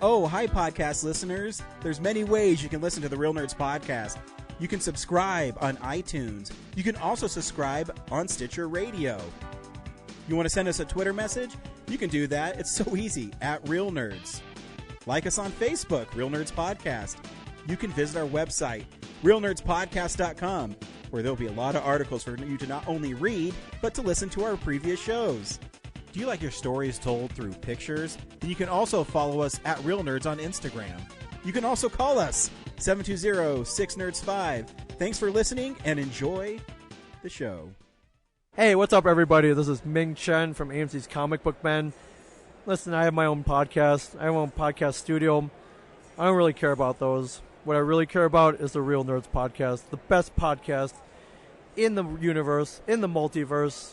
Oh, hi, podcast listeners. There's many ways you can listen to the Real Nerds Podcast. You can subscribe on iTunes. You can also subscribe on Stitcher Radio. You want to send us a Twitter message? You can do that. It's so easy, at Real Nerds. Like us on Facebook, Real Nerds Podcast. You can visit our website, realnerdspodcast.com, where there'll be a lot of articles for you to not only read, but to listen to our previous shows. Do you like your stories told through pictures? Then you can also follow us at Real Nerds on Instagram. You can also call us, 720-6nerds5. Thanks for listening and enjoy the show. Hey, what's up, everybody? This is Ming Chen from AMC's Comic Book Men. Listen, I have my own podcast. I have my own podcast studio. I don't really care about those. What I really care about is the Real Nerds Podcast, the best podcast in the universe, in the multiverse,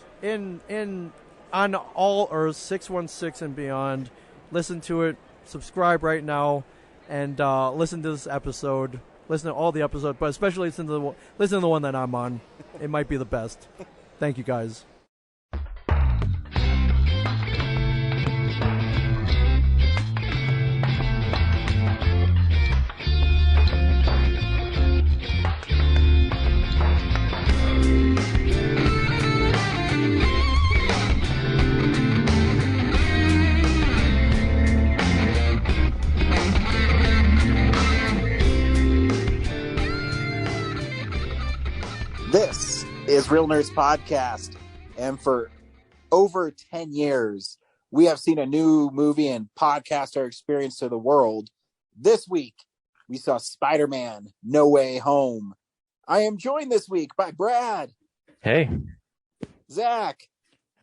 on all Earth, 616 and beyond. Listen to it. Subscribe right now, and listen to this episode. Listen to all the episodes, but especially listen to the one that I'm on. It might be the best. Thank you, guys. This is Real Nerds Podcast, and for over 10 years, we have seen a new movie and podcast our experience to the world. This week, we saw Spider-Man No Way Home. I am joined this week by Brad. Hey. Zach.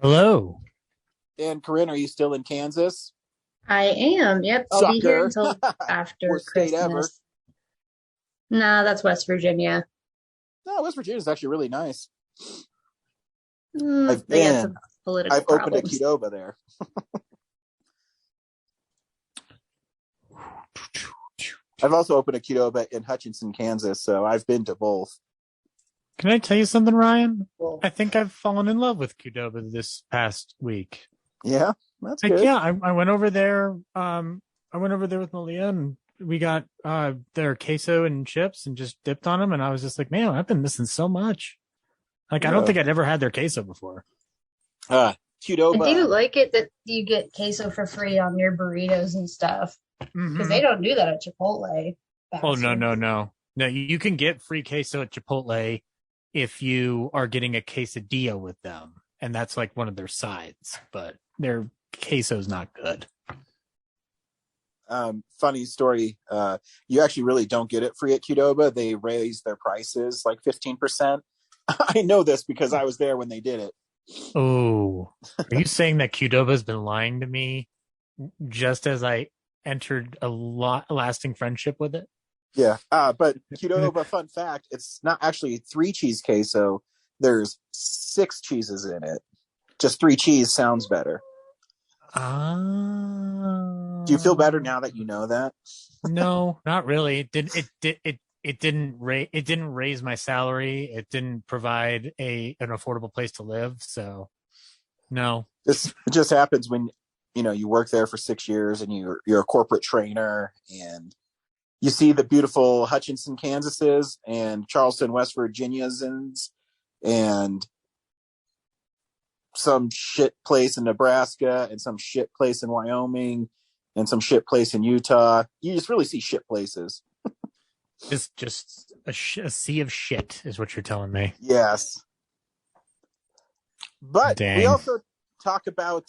Hello. And Corinne, are you still in Kansas? I am, yep. I'll be here until after Worst state Christmas. ever. Nah, that's West Virginia. No, West Virginia is actually really nice. I've opened a Qdoba there. I've also opened a Qdoba in Hutchinson, Kansas, so I've been to both. Can I tell you something, Ryan? Well, I think I've fallen in love with Qdoba this past week. Yeah, that's good. Yeah, I went over there. I went over there with Malia, and we got their queso and chips and just dipped on them, and I was just like, man, I've been missing so much. Like, yeah. I don't think I'd ever had their queso before. Qdoba. I do like it that you get queso for free on your burritos and stuff, because they don't do that at Chipotle. Oh, no. No, you can get free queso at Chipotle if you are getting a quesadilla with them, and that's like one of their sides, but their queso's not good. Funny story. You actually really don't get it free at Qdoba. They raise their prices like 15%. I know this because I was there when they did it. Oh, are you saying that Qdoba's been lying to me just as I entered a lasting friendship with it? Yeah. But Qdoba, fun fact, it's not actually 3 cheese queso. There's 6 cheeses in it. Just 3 cheese sounds better. Do you feel better now that you know that? No, not really. It didn't raise my salary. It didn't provide an affordable place to live. So, no. It just happens when you work there for 6 years and you're a corporate trainer, and you see the beautiful Hutchinson, Kansases, and Charleston, West Virginia's, and some shit place in Nebraska, and some shit place in Wyoming, and some shit place in Utah. You just really see shit places. It's just a sea of shit is what you're telling me. Yes. But Dang. We also talk about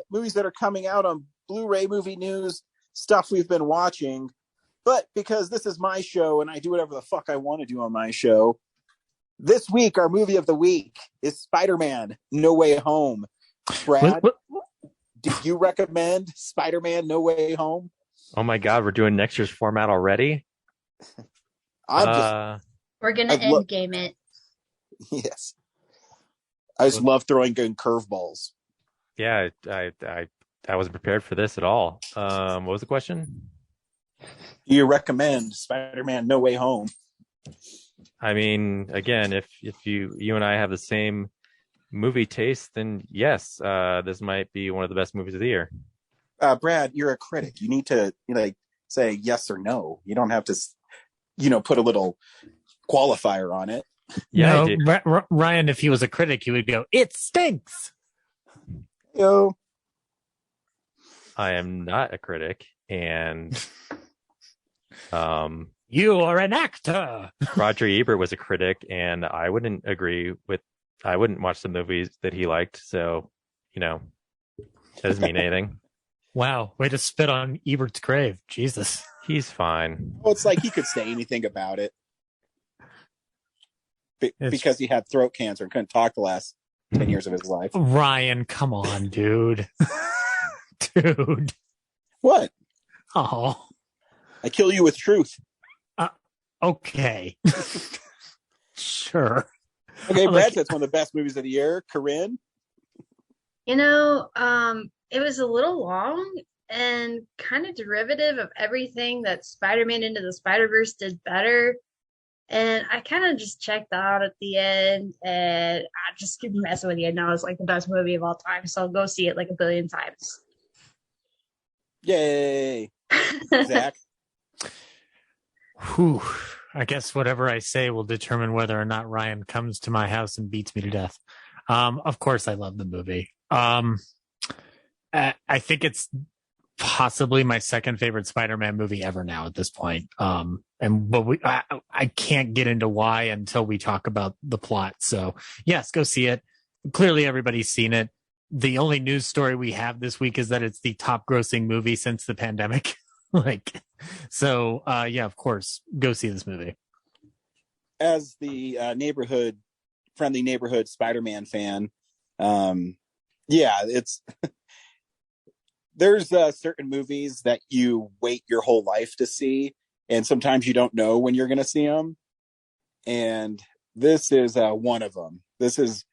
movies that are coming out on Blu-ray movie news, stuff we've been watching. But because this is my show and I do whatever the fuck I want to do on my show, this week, our movie of the week is Spider-Man No Way Home. Brad, do you recommend Spider-Man No Way Home? Oh my God, we're doing next year's format already? We're going to end game it. Yes. I just love throwing good curveballs. Yeah, I wasn't prepared for this at all. What was the question? Do you recommend Spider-Man No Way Home? I mean, again, if you and I have the same movie taste, then yes, this might be one of the best movies of the year. Brad, you're a critic. You need to say yes or no. You don't have to, put a little qualifier on it. Yeah, no, Ryan, if he was a critic, he would go, "It stinks." Yo, I am not a critic, and you are an actor. Roger Ebert was a critic, and I wouldn't watch the movies that he liked. So, that doesn't mean anything. Wow, way to spit on Ebert's grave. Jesus. He's fine. well, it's like he could say anything about it because he had throat cancer and couldn't talk the last 10 years of his life. Ryan, come on, dude. Dude. What? Oh. I kill you with truth. Okay. Sure. Okay, Brad, that's one of the best movies of the year. Corinne? It was a little long and kind of derivative of everything that Spider-Man Into the Spider-Verse did better. And I kind of just checked out at the end, and I just keep messing with you. I know it's like the best movie of all time, so go see it like a billion times. Yay. Zach? Whew. I guess whatever I say will determine whether or not Ryan comes to my house and beats me to death. Of course, I love the movie. I think it's possibly my second favorite Spider-Man movie ever now at this point. But I can't get into why until we talk about the plot. So yes, go see it. Clearly everybody's seen it. The only news story we have this week is that it's the top grossing movie since the pandemic. Yeah, of course, go see this movie. As the friendly neighborhood Spider-Man fan, it's there's certain movies that you wait your whole life to see, and sometimes you don't know when you're going to see them. And this is one of them. This is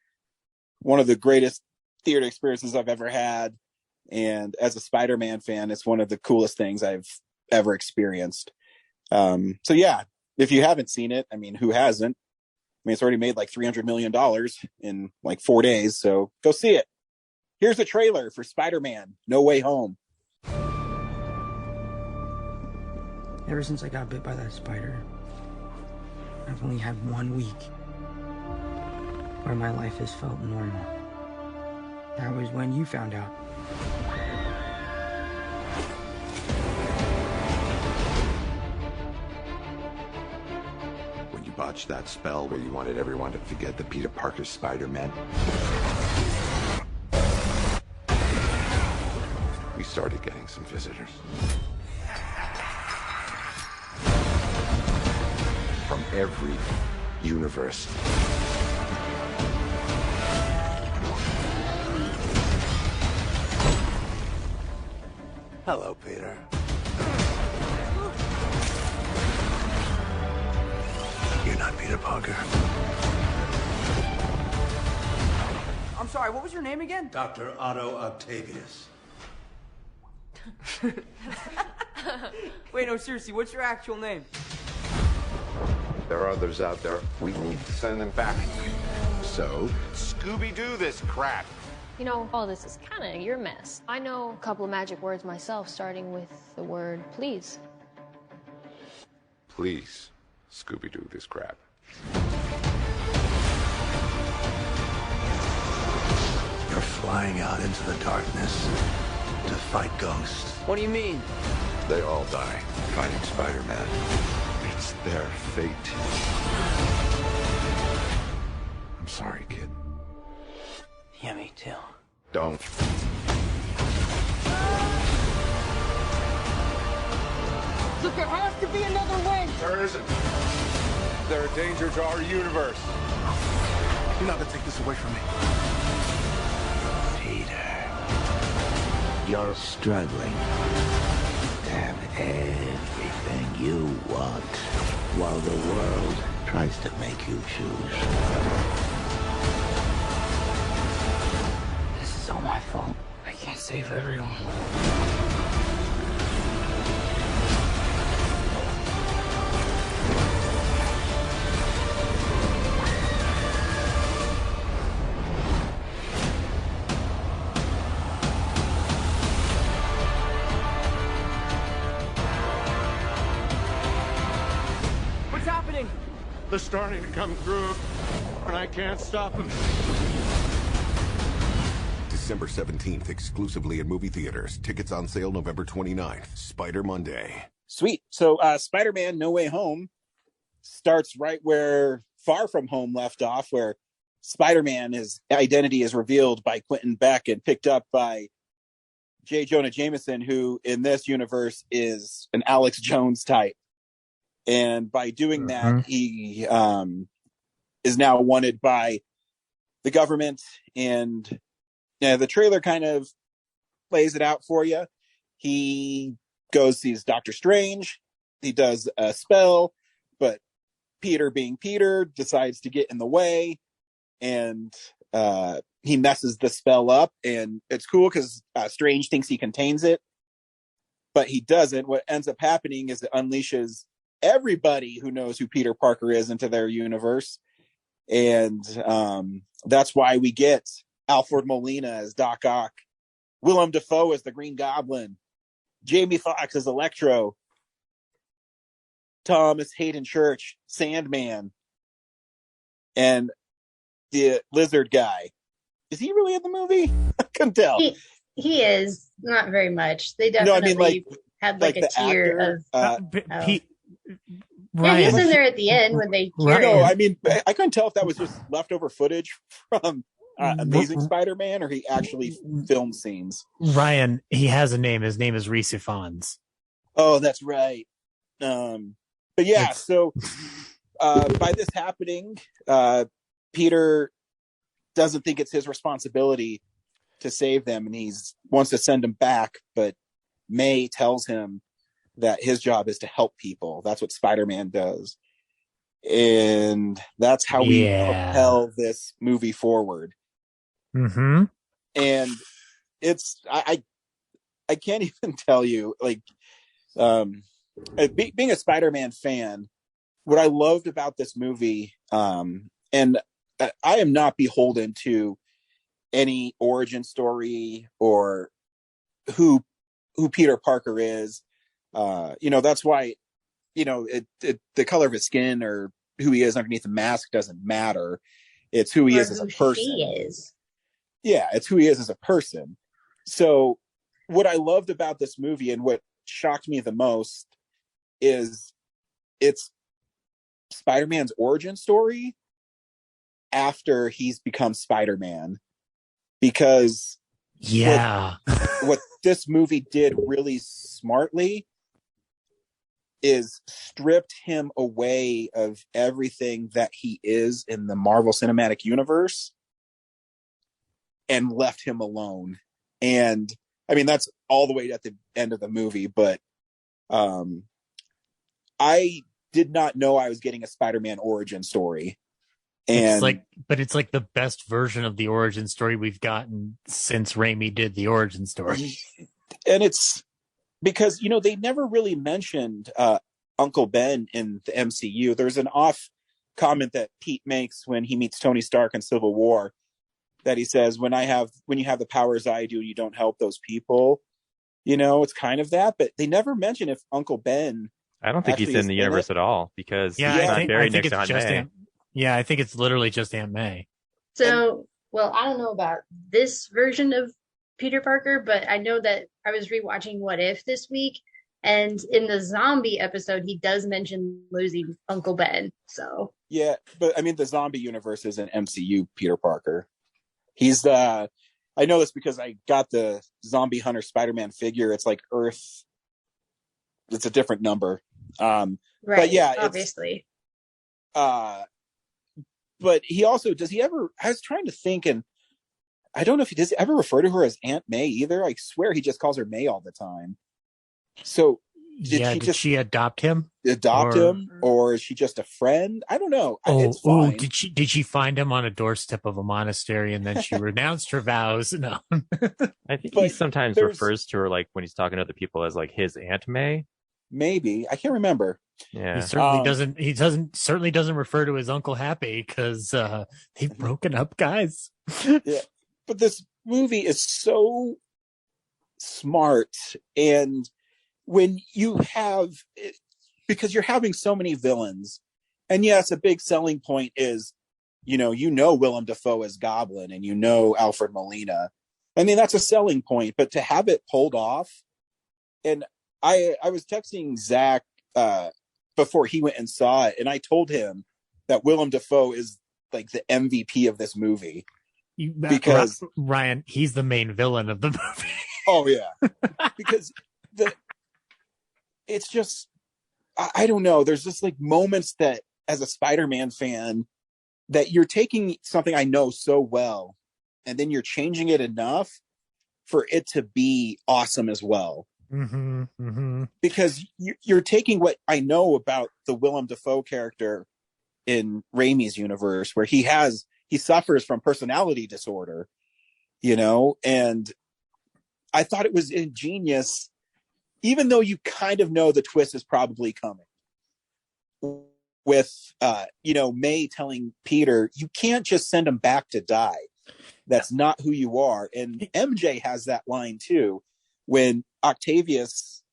one of the greatest theater experiences I've ever had. And as a Spider-Man fan, it's one of the coolest things I've ever experienced. So yeah, if you haven't seen it, I mean, who hasn't? I mean, it's already made like $300 million in like 4 days. So go see it. Here's a trailer for Spider-Man No Way Home. Ever since I got bit by that spider, I've only had 1 week where my life has felt normal. That was when you found out. When you botched that spell where you wanted everyone to forget the Peter Parker Spider-Man, we started getting some visitors. From every universe. Hello, Peter. You're not Peter Parker. I'm sorry, what was your name again? Dr. Otto Octavius. Wait, no, seriously, what's your actual name? There are others out there. We need to send them back. So, Scooby-Doo this crap. You know, all this is kind of your mess. I know a couple of magic words myself, starting with the word please. Please, Scooby-Doo this crap. You're flying out into the darkness to fight ghosts. What do you mean? They all die fighting Spider-Man. It's their fate. I'm sorry, kid. Yeah, me too. Don't. Look, there has to be another way! There isn't. They're a danger to our universe. You're not gonna take this away from me. Peter, you're struggling to have everything you want while the world tries to make you choose. This is all my fault. I can't save everyone. They're starting to come through, and I can't stop them. December 17th, exclusively in movie theaters. Tickets on sale November 29th. Spider Monday. Sweet. So Spider-Man No Way Home starts right where Far From Home left off, where Spider-Man, his identity is revealed by Quentin Beck and picked up by J. Jonah Jameson, who in this universe is an Alex Jones type. And by doing that, he is now wanted by the government. And the trailer kind of lays it out for you. He goes, sees Doctor Strange. He does a spell, but Peter, being Peter, decides to get in the way. And he messes the spell up. And it's cool because Strange thinks he contains it, but he doesn't. What ends up happening is it unleashes everybody who knows who Peter Parker is into their universe. And that's why we get Alfred Molina as Doc Ock, Willem Dafoe as the Green Goblin, Jamie Foxx as Electro, Thomas Hayden Church, Sandman, and the lizard guy. Is he really in the movie? I couldn't tell. He is not very much. They definitely had like a tier actor, of Pete. Yeah, he's in there at the end when they carry him. I mean, I couldn't tell if that was just leftover footage from Amazing Spider-Man or he actually filmed scenes. Ryan, he has a name. His name is Reese Ifans. Oh, that's right. But yeah, so by this happening, Peter doesn't think it's his responsibility to save them, and he wants to send them back, but May tells him that his job is to help people. That's what Spider-Man does. And that's how we propel this movie forward. Mm-hmm. And it's, I can't even tell you, like, being a Spider-Man fan, what I loved about this movie, and I am not beholden to any origin story or who Peter Parker is. That's why, the color of his skin or who he is underneath the mask doesn't matter. It's who he is as a person. She is. Yeah, it's who he is as a person. So what I loved about this movie and what shocked me the most is it's Spider-Man's origin story after he's become Spider-Man. Because what this movie did really smartly is stripped him away of everything that he is in the Marvel Cinematic Universe and left him alone. And I mean, that's all the way at the end of the movie, but I did not know I was getting a Spider-Man origin story. And it's like the best version of the origin story we've gotten since Raimi did the origin story. And it's because, they never really mentioned Uncle Ben in the MCU. There's an off comment that Pete makes when he meets Tony Stark in Civil War that he says, when you have the powers I do, you don't help those people. It's kind of that, but they never mention if Uncle Ben. I don't think he's in the universe at all because he's not buried next to Aunt May. Yeah, I think it's literally just Aunt May. So, I don't know about this version of Peter Parker, but I know that I was rewatching What If this week, and in the zombie episode, he does mention losing Uncle Ben. So yeah, but I mean, the zombie universe is an MCU Peter Parker. He's I know this because I got the Zombie Hunter Spider-Man figure. It's like Earth. It's a different number. Right. But yeah, obviously. But he also, I was trying to think, and I don't know if does he ever refer to her as Aunt May either. I swear he just calls her May all the time. So did she adopt him? Or is she just a friend? I don't know. It's fine. Did she find him on a doorstep of a monastery and then she renounced her vows? No. I think he sometimes refers to her, like when he's talking to other people, as like his Aunt May. Maybe. I can't remember. Yeah. He certainly doesn't refer to his Uncle Happy because they've broken up, guys. Yeah. But this movie is so smart, and when you have, because you're having so many villains And yes, a big selling point is, Willem Dafoe as Goblin, and Alfred Molina. I mean, that's a selling point, but to have it pulled off, and I was texting Zach before he went and saw it, and I told him that Willem Dafoe is like the MVP of this movie. Because Ryan, he's the main villain of the movie. Oh yeah, because it's just, I don't know. There's just like moments that, as a Spider-Man fan, that you're taking something I know so well, and then you're changing it enough for it to be awesome as well. Mm-hmm, mm-hmm. Because you're taking what I know about the Willem Dafoe character in Raimi's universe, where he suffers from personality disorder, and I thought it was ingenious, even though you kind of know the twist is probably coming, with May telling Peter, you can't just send him back to die. That's not who you are. And MJ has that line too, when Octavius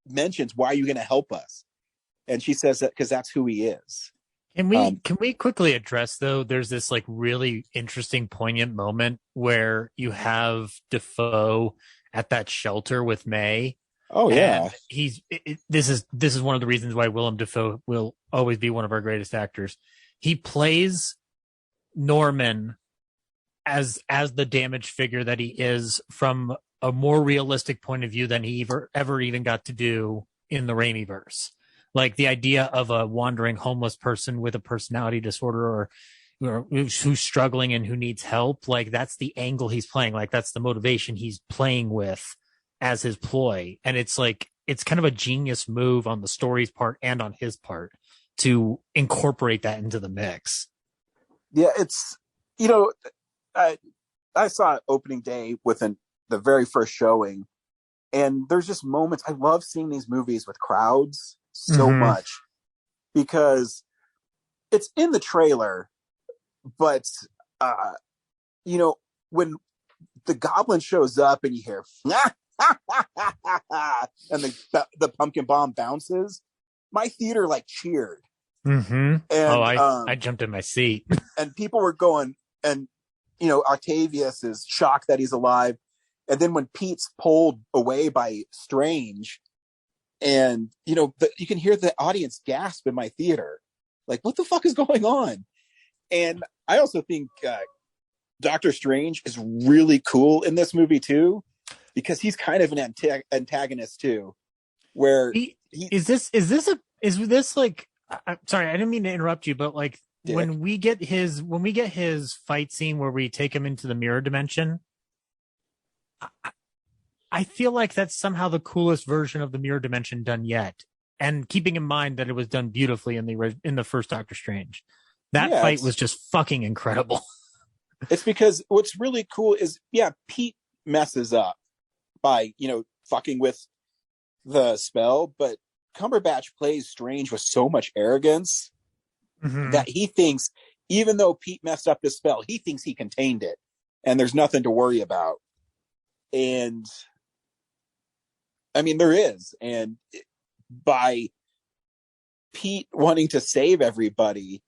mentions, why are you going to help us? And she says that because that's who he is. Can we quickly address, though, there's this like really interesting, poignant moment where you have Defoe at that shelter with May. Oh yeah. This is one of the reasons why Willem Dafoe will always be one of our greatest actors. He plays Norman as the damaged figure that he is, from a more realistic point of view than he ever even got to do in the Raimiverse. Like the idea of a wandering homeless person with a personality disorder or who's struggling and who needs help. Like that's the angle he's playing. Like that's the motivation he's playing with as his ploy. And it's like, it's kind of a genius move on the story's part and on his part to incorporate that into the mix. Yeah. It's, I saw it opening day within the very first showing, and there's just moments. I love seeing these movies with crowds so much, because it's in the trailer, but when the Goblin shows up and you hear and the pumpkin bomb bounces, my theater like cheered. Mm-hmm. And I jumped in my seat, and people were going, and Octavius is shocked that he's alive, and then when Pete's pulled away by Strange, and you can hear the audience gasp in my theater, like, what the fuck is going on? And I also think Doctor Strange is really cool in this movie too, because he's kind of an antagonist too, where is this like, I'm sorry, I didn't mean to interrupt you, but like when we get his fight scene where we take him into the mirror dimension, I feel like that's somehow the coolest version of the mirror dimension done yet. And keeping in mind that it was done beautifully in the first Doctor Strange, that fight was just fucking incredible. It's because what's really cool is, Pete messes up by, fucking with the spell, but Cumberbatch plays Strange with so much arrogance that he thinks, even though Pete messed up the spell, he thinks he contained it and there's nothing to worry about. And I mean, there is. And by Pete wanting to save everybody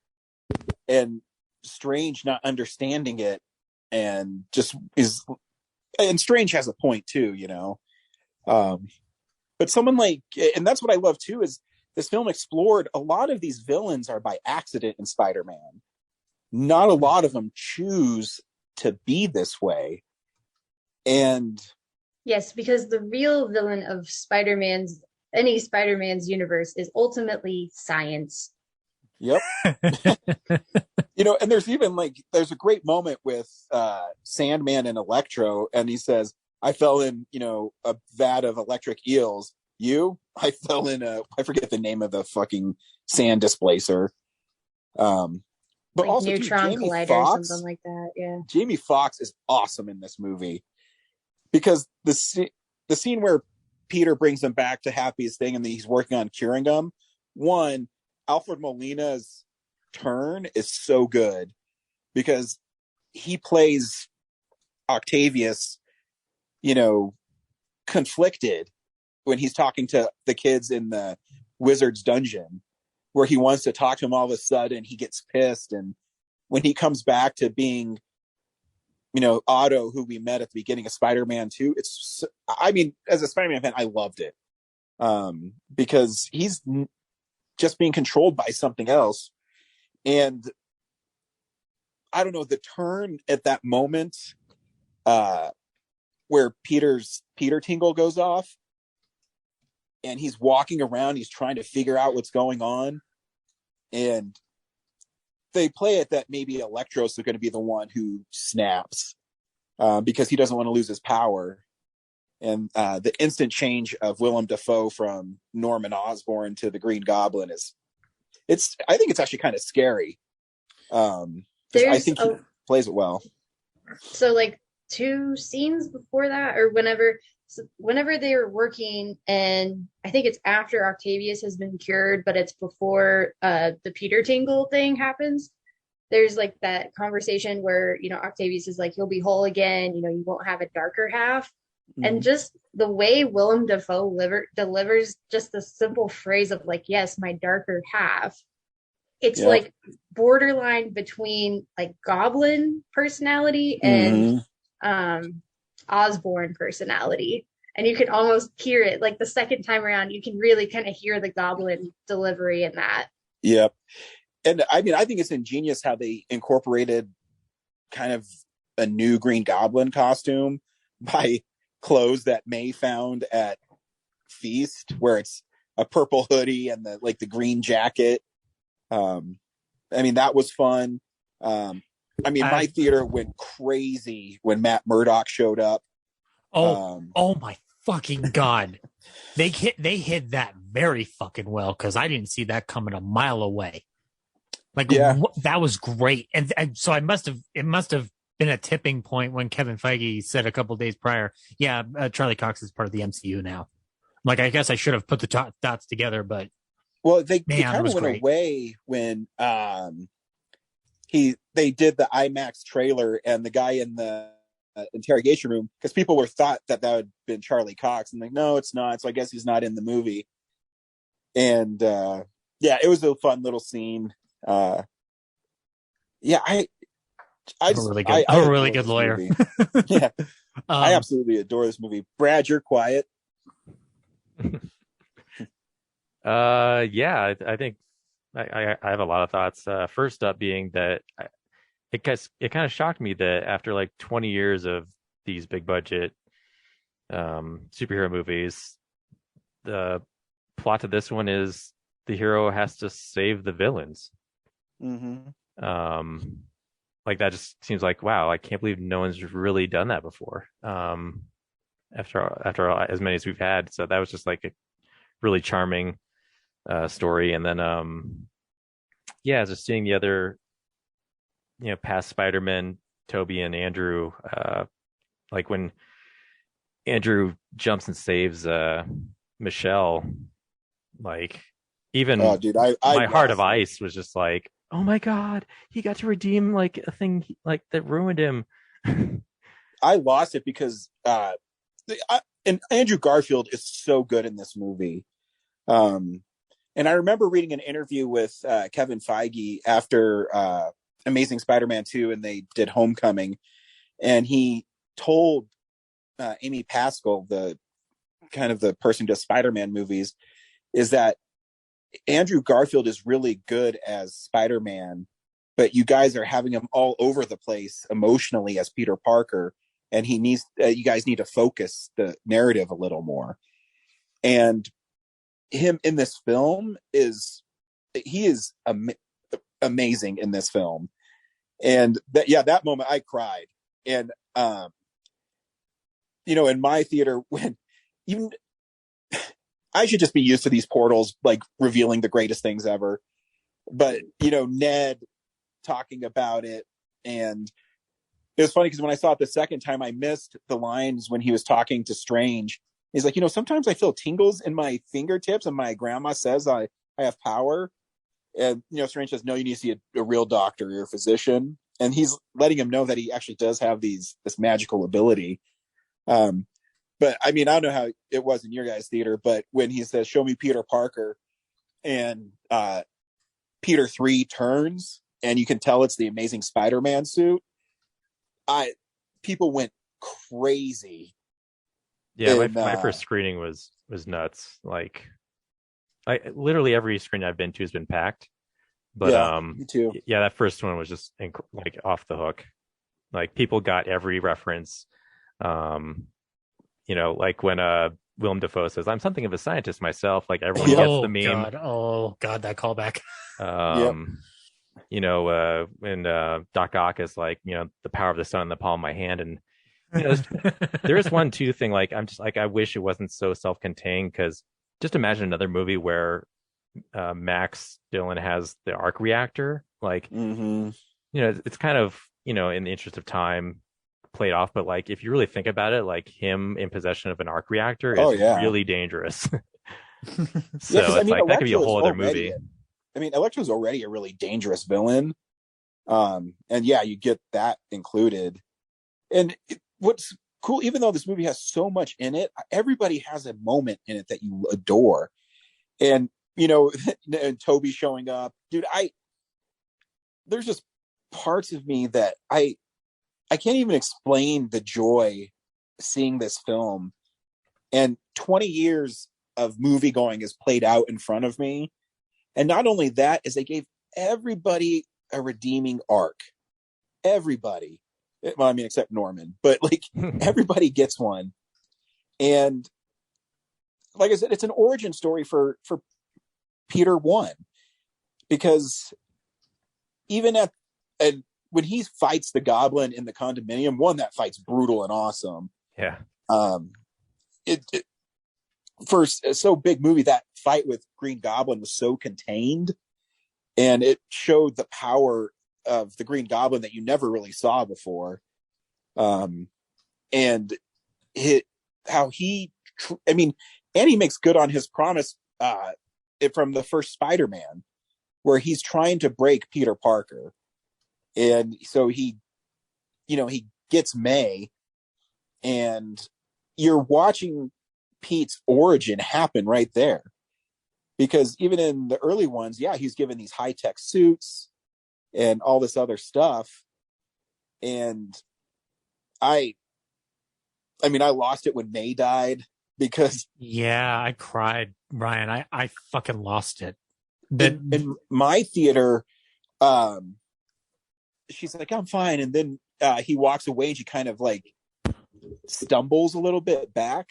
and Strange not understanding it, and and Strange has a point too, but someone like, and that's what I love too, is this film explored a lot of these villains are by accident in Spider-Man. Not a lot of them choose to be this way. And yes, because the real villain of any Spider-Man's universe is ultimately science. Yep. And there's even there's a great moment with Sandman and Electro, and he says, I fell in, a vat of electric eels. I fell in I forget the name of the fucking sand displacer. But like also neutron Jamie collider Foxx, or something like that. Yeah. Jamie Foxx is awesome in this movie, because the scene where Peter brings him back to Happy's thing and he's working on curing him. One, Alfred Molina's turn is so good because he plays Octavius, conflicted when he's talking to the kids in the wizard's dungeon. where he wants to talk to him, all of a sudden he gets pissed. And when he comes back to being, Otto, who we met at the beginning of Spider-Man 2, as a Spider-Man fan, I loved it. Because he's just being controlled by something else. And I don't know, the turn at that moment, where Peter Tingle goes off and he's walking around, he's trying to figure out what's going on. And they play it that maybe Electro's going to be the one who snaps, because he doesn't want to lose his power. And the instant change of Willem Dafoe from Norman Osborn to the Green Goblin I think it's actually kind of scary. I think he plays it well. So like 2 scenes before that, or whenever they were working, and I think it's after Octavius has been cured, but it's before the Peter Tingle thing happens. There's like that conversation where, Octavius is like, you'll be whole again, you won't have a darker half. Mm-hmm. And just the way Willem Dafoe delivers just the simple phrase of like, yes, my darker half. It's like borderline between like Goblin personality and Osborn personality. And you can almost hear it. Like the second time around, you can really kind of hear the Goblin delivery in that. Yep. And I think it's ingenious how they incorporated kind of a new Green Goblin costume by clothes that May found at Feast, where it's a purple hoodie and the green jacket. That was fun. My theater went crazy when Matt Murdock showed up. Oh my fucking God. They hit that very fucking well, because I didn't see that coming a mile away. That was great. And so it must have been a tipping point when Kevin Feige said a couple days prior, Charlie Cox is part of the MCU now. Like, I guess I should have put the dots together, but they kind of went away when they did the IMAX trailer and the guy in the interrogation room, because people thought that would have been Charlie Cox, and like, no, it's not. So I guess he's not in the movie. And it was a fun little scene. I a really good lawyer. Yeah, I absolutely adore this movie. Brad, you're quiet. I think I have a lot of thoughts. First up being that it kind of shocked me that after like 20 years of these big budget superhero movies, the plot to this one is the hero has to save the villains. Mm-hmm. Like that just seems like, wow, I can't believe no one's really done that before. After as many as we've had, so that was just like a really charming story. And then just seeing the other past Spider-Man, Toby and Andrew, like when Andrew jumps and saves Michelle, like even my Heart of Ice was just like, oh my God, he got to redeem like a thing like that ruined him. I lost it because and Andrew Garfield is so good in this movie. And I remember reading an interview with Kevin Feige after Amazing Spider-Man 2, and they did Homecoming, and he told Amy Pascal, the kind of the person who does Spider-Man movies, is that Andrew Garfield is really good as Spider-Man, but you guys are having him all over the place emotionally as Peter Parker, and he needs you guys need to focus the narrative a little more. And him in this film is amazing in this film. And that moment I cried. And in my theater, when even I should just be used to these portals like revealing the greatest things ever, but Ned talking about it, and it was funny because when I saw it the second time, I missed the lines when he was talking to Strange. He's like, sometimes I feel tingles in my fingertips, and my grandma says I have power. And Strange says, no, you need to see a real doctor or a physician. And he's letting him know that he actually does have this magical ability. But I mean, I don't know how it was in your guys' theater, but when he says, show me Peter Parker, and Peter 3 turns, and you can tell it's the Amazing Spider-Man suit, people went crazy. Yeah, my first screening was nuts. Like, literally every screen I've been to has been packed. But me too. Yeah, that first one was just like off the hook. Like, people got every reference. Like when Willem Dafoe says, "I'm something of a scientist myself." Like, everyone gets the meme. God, that callback. When Doc Ock is like, the power of the sun in the palm of my hand, and there is one thing. Like, I'm just like, I wish it wasn't so self-contained, because just imagine another movie where Max Dillon has the arc reactor. Like, it's kind of, in the interest of time, played off, but like, if you really think about it, like, him in possession of an arc reactor is really dangerous. So it's like, that could be a whole other movie. Electro's already a really dangerous villain. And yeah, you get that included. And what's cool, even though this movie has so much in it, everybody has a moment in it that you adore. And, and Toby showing up, dude, there's just parts of me that I can't even explain the joy seeing this film. And 20 years of movie going is played out in front of me. And not only that, is they gave everybody a redeeming arc. Everybody. Well, except Norman, but like, everybody gets one. And like I said, it's an origin story for Peter 1, because even when he fights the Goblin in the condominium, that fight's brutal and awesome. Yeah. For a so big movie, that fight with Green Goblin was so contained, and it showed the power of the Green Goblin that you never really saw before. And how he makes good on his promise from the first Spider-Man, where he's trying to break Peter Parker. And so he gets May, and you're watching Pete's origin happen right there. Because even in the early ones, he's given these high-tech suits and all this other stuff. And I lost it when May died, because I cried, Ryan. I fucking lost it. In my theater, she's like, "I'm fine," and then he walks away, and she kind of like stumbles a little bit back.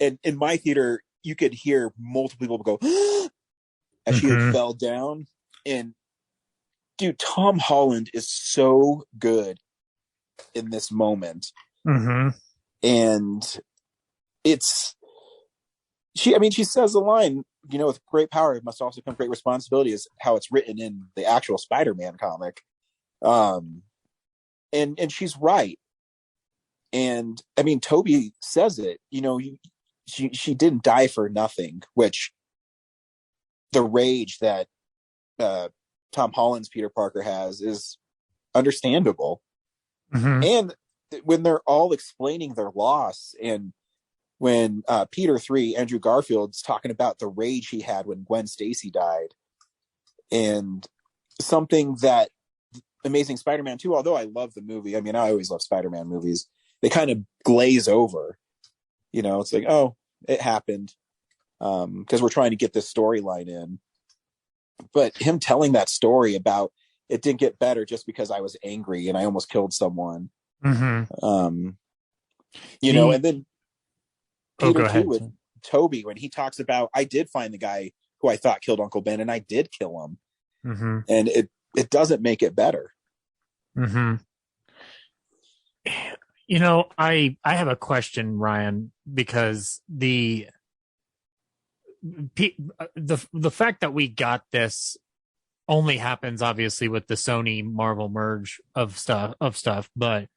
And in my theater, you could hear multiple people go as she had fell down. And dude, Tom Holland is so good in this moment. And she says the line, with great power must also come great responsibility, is how it's written in the actual Spider-Man comic. And she's right. And Toby says it, she didn't die for nothing, which the rage that Tom Holland's Peter Parker has is understandable. And when they're all explaining their loss, and when Peter 3, Andrew Garfield's talking about the rage he had when Gwen Stacy died, and something that Amazing Spider-Man 2, although I love the movie, I always love Spider-Man movies, they kind of glaze over. It's like, oh, it happened, because we're trying to get this storyline in. But him telling that story about it didn't get better just because I was angry and I almost killed someone. And then Peter too, with Toby, when he talks about, I did find the guy who I thought killed Uncle Ben, and I did kill him. And it doesn't make it better. I have a question, Ryan, because the fact that we got this only happens obviously with the Sony Marvel merge of stuff, but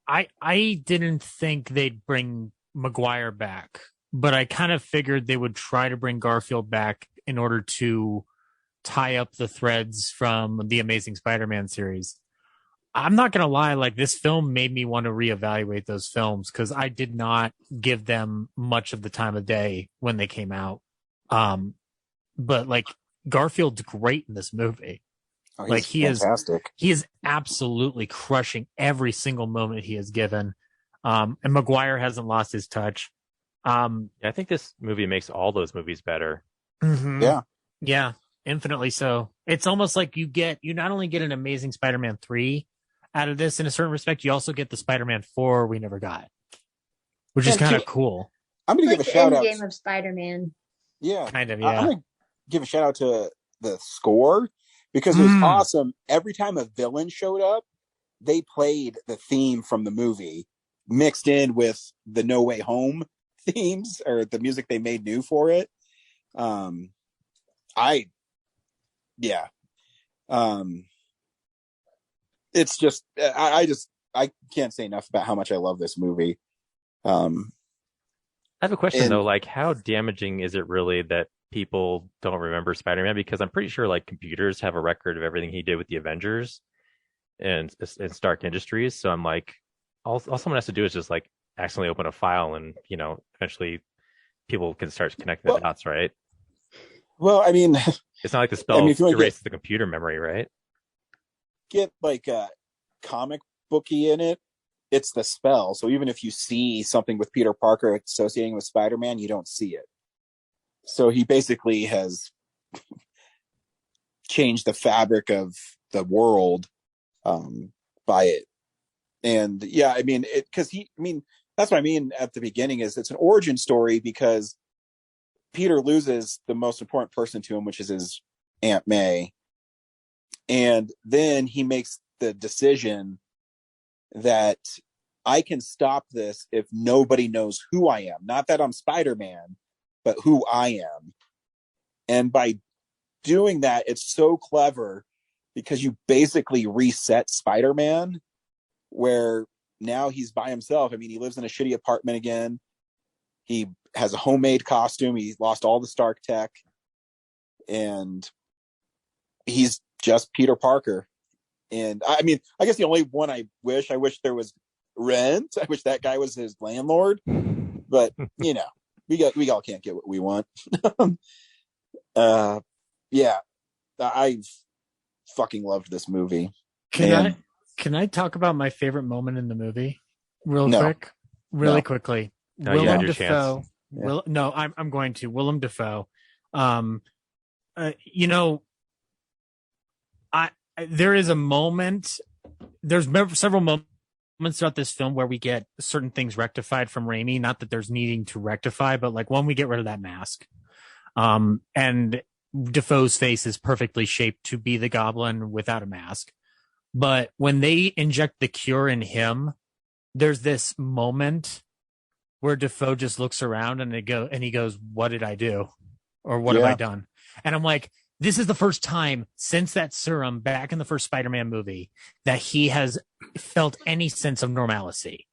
I didn't think they'd bring Maguire back, but I kind of figured they would try to bring Garfield back in order to tie up the threads from the Amazing Spider-Man series. I'm not going to lie, like, this film made me want to reevaluate those films, because I did not give them much of the time of day when they came out. But like, Garfield's great in this movie. Oh, Like he's fantastic. He is absolutely crushing every single moment he is given. And Maguire hasn't lost his touch. I think this movie makes all those movies better. Yeah. Yeah, infinitely so. It's almost like you not only get an amazing Spider-Man 3 out of this in a certain respect, you also get the Spider-Man 4 we never got, which is kind of cool. I'm going to Like give a the shout end out. game of Spider-Man. Yeah. Kind of, I'm yeah. going to give a shout out to the score because it was awesome. Every time a villain showed up, they played the theme from the movie mixed in with the No Way Home themes or the music they made new for it. It's just I can't say enough about how much I love this movie. I have a question though, like how damaging is it really that people don't remember Spider-Man? Because I'm pretty sure like computers have a record of everything he did with the Avengers and Stark Industries. So I'm like, all someone has to do is just like accidentally open a file and, eventually people can start connecting the dots, right? Well, I mean, it's not like the spell erases the computer memory, right? Get like a comic booky in it. It's the spell. So even if you see something with Peter Parker associating with Spider-Man, you don't see it. So he basically has changed the fabric of the world by it. And yeah, I mean, that's what I mean at the beginning is it's an origin story because Peter loses the most important person to him, which is his Aunt May. And then he makes the decision that I can stop this if nobody knows who I am. Not that I'm Spider-Man, but who I am. And by doing that, it's so clever because you basically reset Spider-Man where now he's by himself. I mean, he lives in a shitty apartment again. He has a homemade costume. He lost all the Stark tech. And he's just Peter Parker. And I mean, I guess the only one I wish there was Rent. I wish that guy was his landlord. But, we all can't get what we want. Yeah, I fucking loved this movie. Can I talk about my favorite moment in the movie really quickly? No, Willem you had your Dafoe. chance. I'm going to Willem Dafoe. There is a moment. There's several moments throughout this film where we get certain things rectified from Raimi. Not that there's needing to rectify, but like when we get rid of that mask, and Defoe's face is perfectly shaped to be the Goblin without a mask. But when they inject the cure in him, there's this moment where Defoe just looks around and he goes, "What did I do? Or what have I done?" And I'm like, this is the first time since that serum back in the first Spider-Man movie that he has felt any sense of normalcy.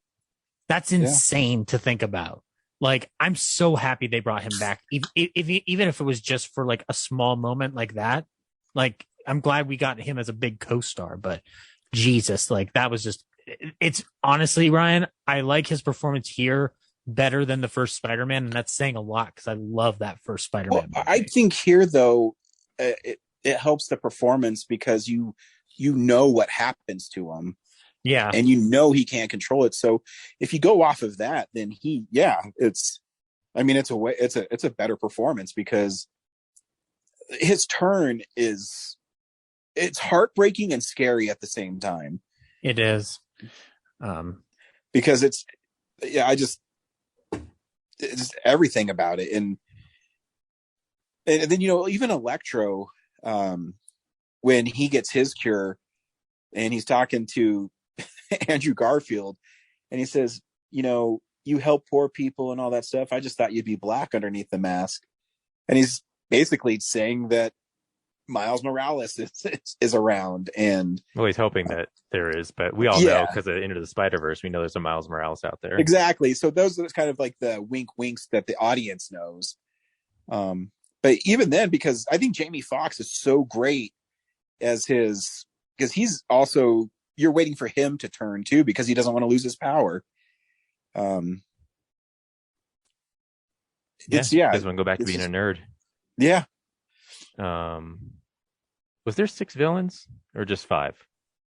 That's insane to think about. Like, I'm so happy they brought him back. Even if it was just for like a small moment like that, like I'm glad we got him as a big co-star, but Jesus, like that was just, it's honestly, Ryan, I like his performance here better than the first Spider-Man. And that's saying a lot because I love that first Spider-Man. Well, I think here though, it helps the performance because you know what happens to him. Yeah. And he can't control it. So if you go off of that, then it's a better performance because his turn it's heartbreaking and scary at the same time. It is. Because it's everything about it. And then, even Electro, when he gets his cure and he's talking to Andrew Garfield and he says, you help poor people and all that stuff. I just thought you'd be black underneath the mask. And he's basically saying that Miles Morales is around. And well, he's hoping that there is, but we all know because of Into the Spider-Verse, we know there's a Miles Morales out there. Exactly. So those are kind of like the wink winks that the audience knows. But even then, because I think Jamie Foxx is so great as because he's also, you're waiting for him to turn too, because he doesn't want to lose his power. He doesn't want to go back to being a nerd. Yeah. Was there 6 villains or just 5?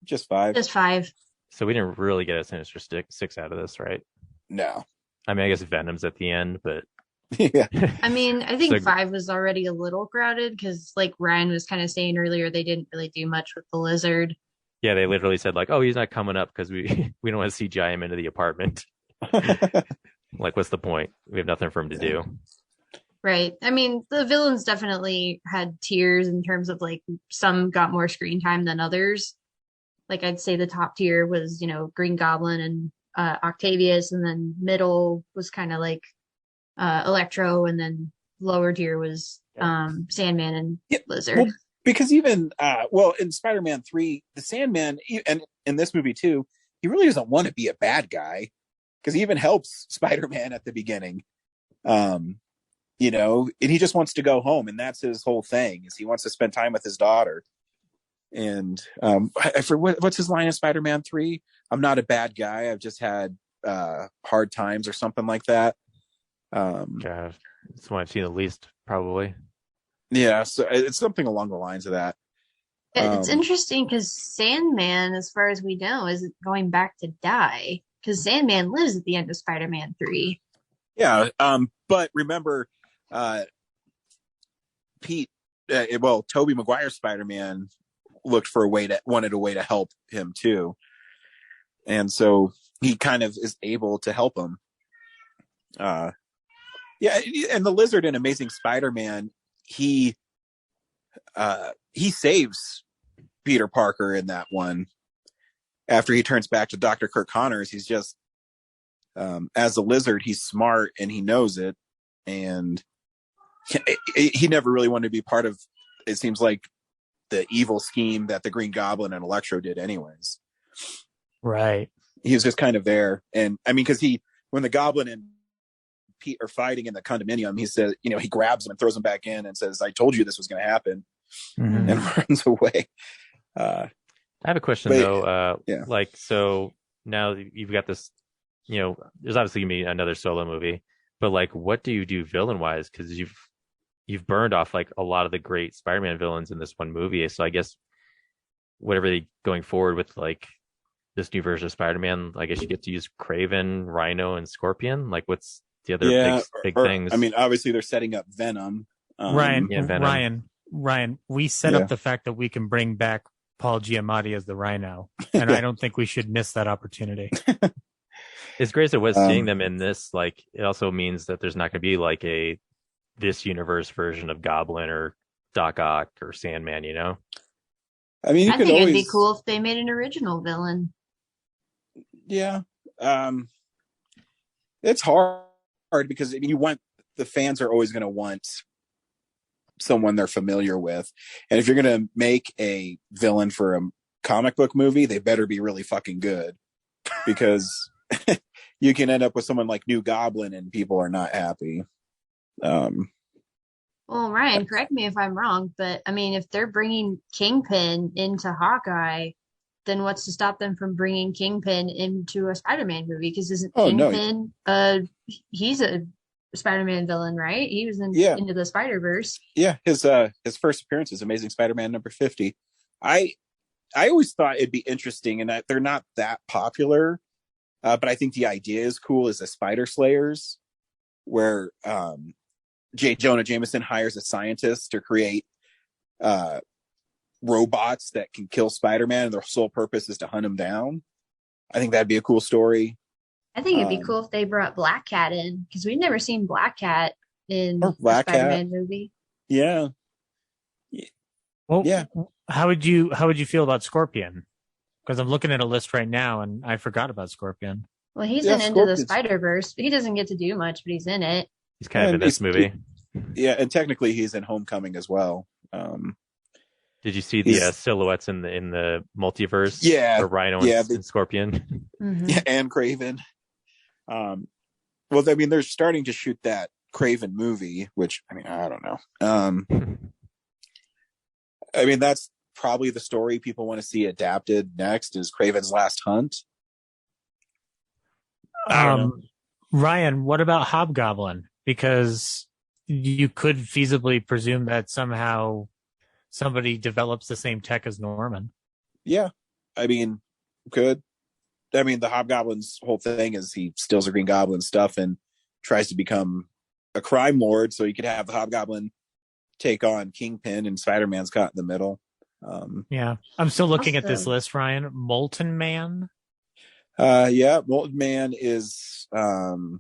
Just 5. Just 5. So we didn't really get a Sinister Six out of this, right? No. I mean, I guess Venom's at the end, but yeah. I mean, I think So- 5 was already a little crowded because, like Ryan was kind of saying earlier, they didn't really do much with the lizard. yeah, they literally said like, "Oh, he's not coming up because we we don't want to CGI him into the apartment." Like, what's the point? We have nothing for him to do. Right. I mean, the villains definitely had tiers in terms of like some got more screen time than others. Like I'd say the top tier was, Green Goblin and Octavius, and then middle was kind of like Electro, and then lower tier was Sandman and Lizard. Well, because even in Spider-Man 3, the Sandman, and in this movie too, he really doesn't want to be a bad guy because he even helps Spider-Man at the beginning. And he just wants to go home, and that's his whole thing, is he wants to spend time with his daughter. And what's his line in Spider-Man 3? I'm not a bad guy. I've just had hard times or something like that. God, it's one I've seen the least, probably. Yeah, so it's something along the lines of that. It's interesting because Sandman, as far as we know, is going back to die because Sandman lives at the end of Spider-Man 3. Yeah, but remember, Tobey Maguire's Spider-Man wanted a way to help him too, and so he kind of is able to help him. And the Lizard in Amazing Spider-Man, he saves Peter Parker in that one. After he turns back to Dr. Kirk Connors, he's just as a Lizard, he's smart and he knows it, and he never really wanted to be part of, it seems like, the evil scheme that the Green Goblin and Electro did anyways. Right. He was just kind of there. And I mean, because when the Goblin and Pete are fighting in the condominium, he said, he grabs him and throws him back in and says, "I told you this was going to happen," and runs away. I have a question though. Like, so now you've got this, there's obviously gonna be another solo movie, but like, what do you do villain wise? Because you've burned off like a lot of the great Spider-Man villains in this one movie. So I guess whatever they going forward with like this new version of Spider-Man, I guess you get to use Kraven, Rhino, and Scorpion. Like, what's the other big things? I mean, obviously they're setting up Venom. Ryan, we set up the fact that we can bring back Paul Giamatti as the Rhino, and I don't think we should miss that opportunity. As great as it was seeing them in this, like, it also means that there's not going to be like this universe version of Goblin or Doc Ock or Sandman, I mean, I think it'd be cool if they made an original villain. Yeah. It's hard because the fans are always going to want someone they're familiar with. And if you're going to make a villain for a comic book movie, they better be really fucking good, because you can end up with someone like New Goblin and people are not happy. Well, Ryan, correct me if I'm wrong, but I mean, if they're bringing Kingpin into Hawkeye, then what's to stop them from bringing Kingpin into a Spider-Man movie? Because isn't Kingpin, he's a Spider-Man villain, right? He was Into the Spider-Verse. Yeah, his first appearance is Amazing Spider-Man number 50. I always thought it'd be interesting, and that they're not that popular, but I think the idea is cool, is the Spider Slayers, where J. Jonah Jameson hires a scientist to create robots that can kill Spider-Man, and their sole purpose is to hunt him down. I think that'd be a cool story. I think it'd be cool if they brought Black Cat in, because we've never seen Black Cat in a Spider-Man movie. Yeah. Well, yeah. How would you feel about Scorpion? Because I'm looking at a list right now, and I forgot about Scorpion. Well, he's Into the Spider-Verse. He doesn't get to do much, but he's in it. He's kind of in this movie. And technically he's in Homecoming as well. Did you see the silhouettes in the multiverse? Yeah, for Rhino and Scorpion. Mm-hmm. Yeah, and Kraven. Well, I mean, they're starting to shoot that Kraven movie, which, I mean, I don't know. I mean, that's probably the story people want to see adapted next, is Kraven's Last Hunt. Ryan, what about Hobgoblin? Because you could feasibly presume that somehow somebody develops the same tech as Norman. Yeah, I mean, could. I mean, the Hobgoblin's whole thing is he steals the Green Goblin stuff and tries to become a crime lord, so you could have the Hobgoblin take on Kingpin, and Spider-Man's caught in the middle. Yeah, I'm still looking at this Also- list, Ryan. Molten Man. Yeah, Molten Man is Mark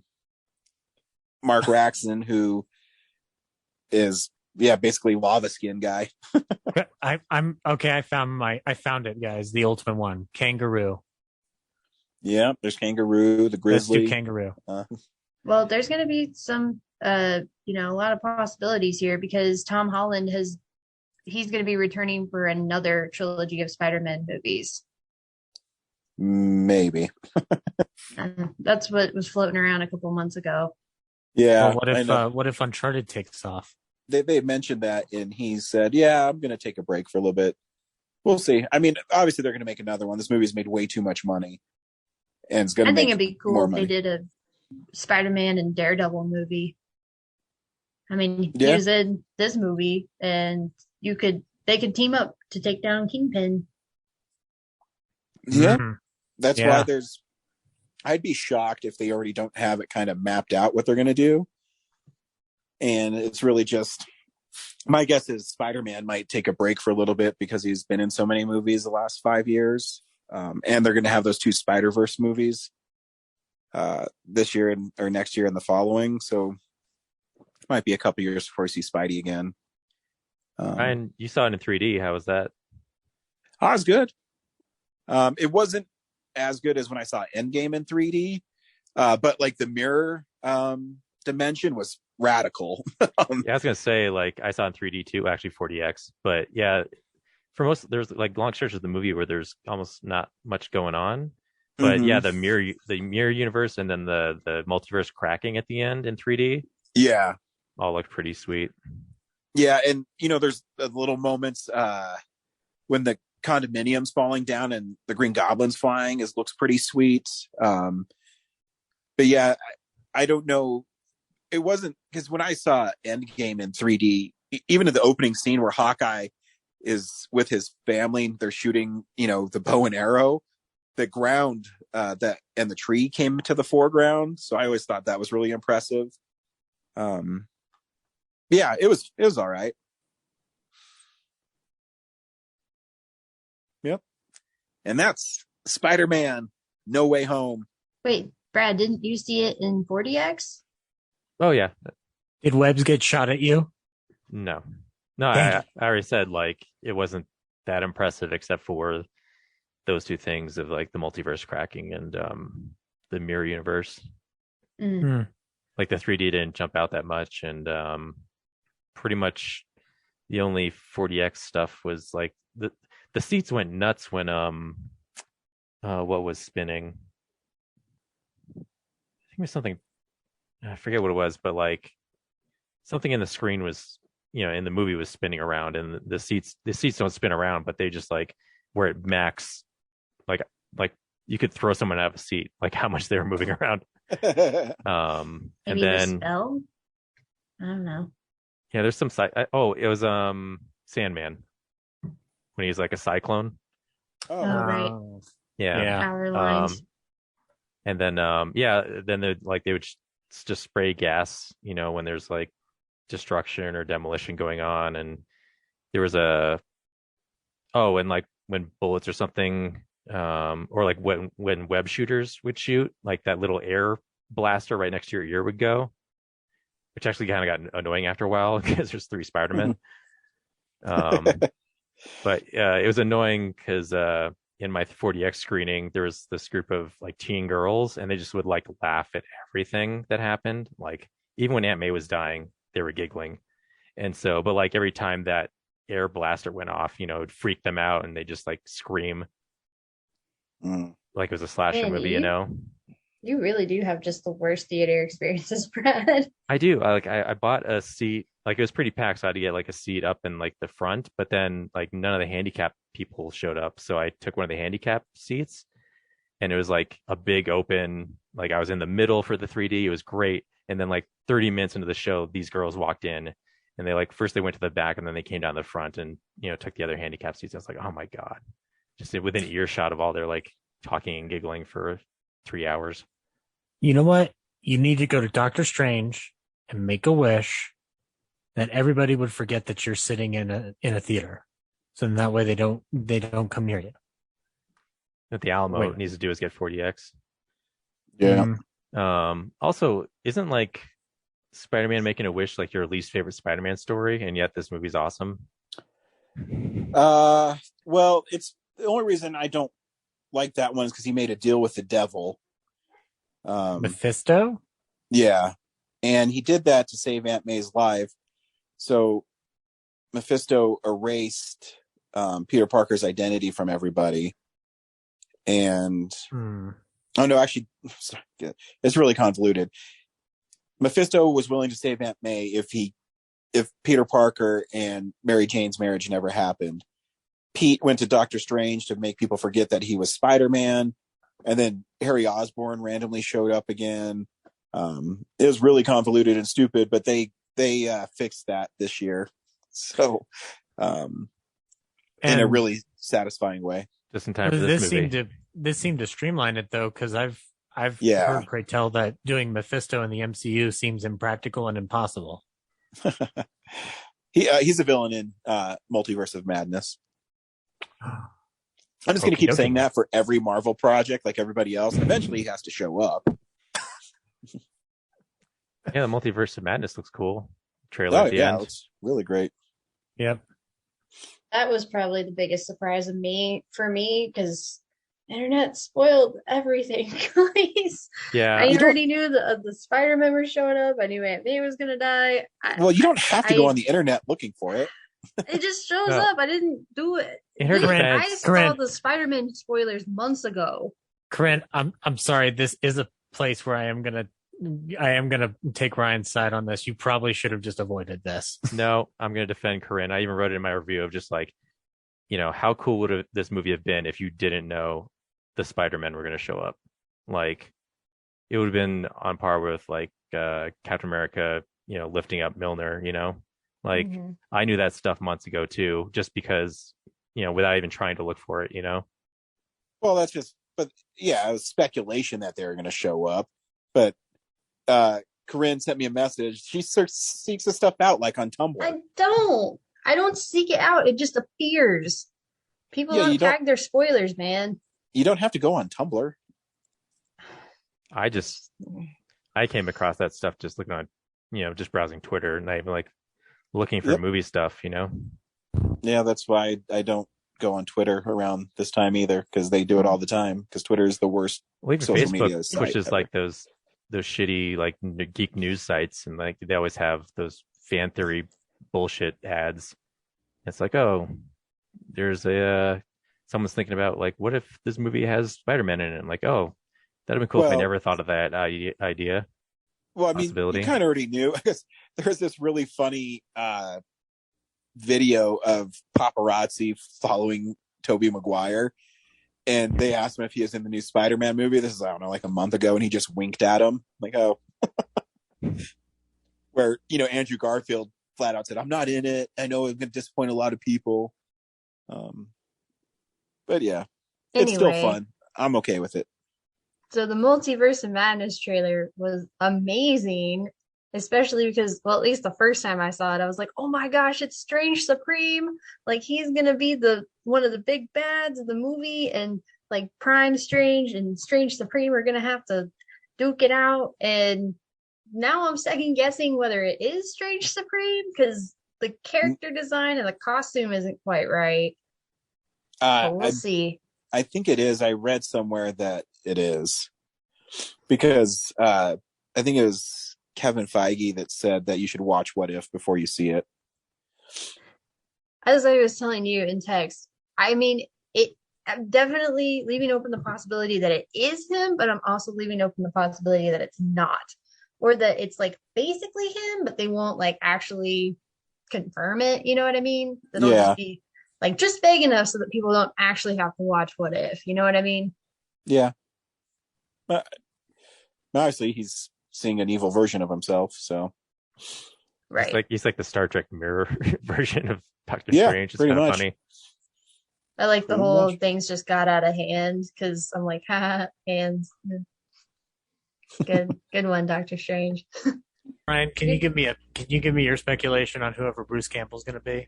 Raxon, who is basically lava skin guy. I'm okay. I found it, guys. The ultimate one, Kangaroo. Yeah, there's Kangaroo, the Grizzly. Let's do Kangaroo. Well, there's going to be some, a lot of possibilities here because Tom Holland he's going to be returning for another trilogy of Spider-Man movies. Maybe. That's what was floating around a couple months ago. Yeah. Well, what if Uncharted takes off? They mentioned that, and he said, "Yeah, I'm going to take a break for a little bit. We'll see." I mean, obviously they're going to make another one. This movie's made way too much money, and it's going to. I think it'd be cool if money. they did a Spider-Man and Daredevil movie. I mean, Yeah. he was in this movie, and they could team up to take down Kingpin. Yeah, Mhm. that's Yeah. why I'd be shocked if they already don't have it kind of mapped out what they're going to do. And it's really just, my guess is Spider-Man might take a break for a little bit because he's been in so many movies the last 5 years. And they're going to have those 2 Spider-Verse movies this year or next year and the following. So it might be a couple years before we see Spidey again. Ryan, you saw it in 3D. How was that? Oh, it was good. It wasn't as good as when I saw Endgame in 3D, but like the mirror dimension was radical. Yeah, I was gonna say, like, I saw in 3D too, actually 4DX. But yeah, for most, there's like long stretches of the movie where there's almost not much going on. But yeah, the mirror universe, and then the multiverse cracking at the end in 3D. Yeah, all looked pretty sweet. Yeah, and there's the little moments when the condominium's falling down and the Green Goblin's flying. It looks pretty sweet. But yeah, I don't know. It wasn't, because when I saw Endgame in 3D, even in the opening scene where Hawkeye is with his family, they're shooting, the bow and arrow. The ground and the tree came to the foreground, so I always thought that was really impressive. Yeah, it was all right. Yep. And that's Spider-Man No Way Home. Wait, Brad, didn't you see it in 4DX? Oh yeah. Did webs get shot at you? No, I already said, like, it wasn't that impressive except for those 2 things of like the multiverse cracking and the mirror universe. Like the 3D didn't jump out that much, and pretty much the only 4DX stuff was like the seats went nuts when what was spinning. I think it was something, I forget what it was, but like something in the screen was, in the movie was spinning around, and the seats don't spin around, but they just, like, where it max, like you could throw someone out of a seat, like how much they were moving around. Maybe And then the spell? I don't know. yeah, there's some it was Sandman when he's like a cyclone. Oh, right. Yeah. Power lines. And then then they would just spray gas, when there's like destruction or demolition going on. And there was and like when bullets or something, or like when web shooters would shoot, like that little air blaster right next to your ear would go, which actually kind of got annoying after a while because there's 3 Spider-Men. But it was annoying because in my 4DX screening, there was this group of like teen girls, and they just would like laugh at everything that happened. Like even when Aunt May was dying, they were giggling. And so, but like every time that air blaster went off, it'd freak them out, and they just like scream like it was a slasher Man, movie, You really do have just the worst theater experiences, Brad. I do. I bought a seat, like it was pretty packed, so I had to get like a seat up in like the front, but then like none of the handicap people showed up, so I took one of the handicap seats, and it was like a big open, like I was in the middle for the 3D. It was great, And then like 30 minutes into the show, these girls walked in, and they like first they went to the back, and then they came down the front and took the other handicap seats. I was like, oh my god, just within earshot of all their like talking and giggling for 3 hours. You know what? You need to go to Doctor Strange and make a wish that everybody would forget that you're sitting in a theater. So in that way they don't come near you. What the Alamo needs to do is get 4DX. Yeah. Also, isn't like Spider-Man making a wish like your least favorite Spider-Man story, and yet this movie's awesome? Well, it's the only reason I don't like that one is because he made a deal with the devil. Mephisto? Yeah. And he did that to save Aunt May's life. So Mephisto erased Peter Parker's identity from everybody. And oh no, actually, sorry, it's really convoluted. Mephisto was willing to save Aunt May if Peter Parker and Mary Jane's marriage never happened. Pete went to Doctor Strange to make people forget that he was Spider-Man, and then Harry Osborn randomly showed up again. It was really convoluted and stupid, but they fixed that this year, so in a really satisfying way. Just in time for this movie. This seemed to streamline it though, because I've heard Craig tell that doing Mephisto in the MCU seems impractical and impossible. He's a villain in Multiverse of Madness. I'm just going to keep saying that for every Marvel project, like everybody else. Eventually, he has to show up. Yeah, the Multiverse of Madness looks cool. Trailer at the end. It's really great. Yep. That was probably the biggest surprise for me, because internet spoiled everything, guys. Yeah. I already knew the Spider-Man were showing up. I knew Aunt May was going to die. Well, you don't have to go on the internet looking for it. It just shows up. I didn't do it. I saw the Spider-Man spoilers months ago. Corinne, I'm sorry. This is a place where I am gonna take Ryan's side on this. You probably should have just avoided this. No, I'm gonna defend Corinne. I even wrote it in my review of just like, how cool would this movie have been if you didn't know the Spider-Men were gonna show up? Like, it would have been on par with like Captain America, lifting up Milner. Like, I knew that stuff months ago too, just because, without even trying to look for it, Well, that's just, but yeah, it was speculation that they were going to show up. But Corinne sent me a message. She seeks the stuff out, like on Tumblr. I don't seek it out. It just appears. People don't tag their spoilers, man. You don't have to go on Tumblr. I came across that stuff just looking on, just browsing Twitter, not even like looking for movie stuff, Yeah, that's why I don't go on Twitter around this time either, because they do it all the time, because Twitter is the worst social Facebook media site pushes ever. like those shitty like geek news sites, and like they always have those fan theory bullshit ads. It's like, oh, there's someone's thinking about like, what if this movie has Spider-Man in it? I'm like, oh, that'd have been cool if I never thought of that idea. Well, I mean, you kind of already knew. There's this really funny video of paparazzi following Tobey Maguire, and they asked him if he was in the new Spider-Man movie. This is, I don't know, like a month ago, and he just winked at him, like, oh. Where, Andrew Garfield flat out said, I'm not in it. I know I'm going to disappoint a lot of people. But yeah, It's still fun. I'm okay with it. So the Multiverse of Madness trailer was amazing, especially because, well, at least the first time I saw it, I was like, oh my gosh, it's Strange Supreme. Like, he's going to be one of the big bads of the movie, and like Prime Strange and Strange Supreme are going to have to duke it out. And now I'm second guessing whether it is Strange Supreme, because the character design and the costume isn't quite right. We'll see. I think it is. I read somewhere that it is, because I think it was Kevin Feige that said that you should watch What If before you see it. As I was telling you in text, I mean, I'm definitely leaving open the possibility that it is him, but I'm also leaving open the possibility that it's not, or that it's like basically him, but they won't like actually confirm it. You know what I mean? It'll just be like just vague enough so that people don't actually have to watch What If. You know what I mean? Yeah. But honestly, he's seeing an evil version of himself. So, Right. He's like the Star Trek mirror version of Doctor Yeah, Strange. It's pretty kind of much. funny. I like the Pretty whole much. things just got out of hand because I'm like, haha, hands. Good one, Doctor Strange. Ryan, can you give me your speculation on whoever Bruce Campbell's going to be?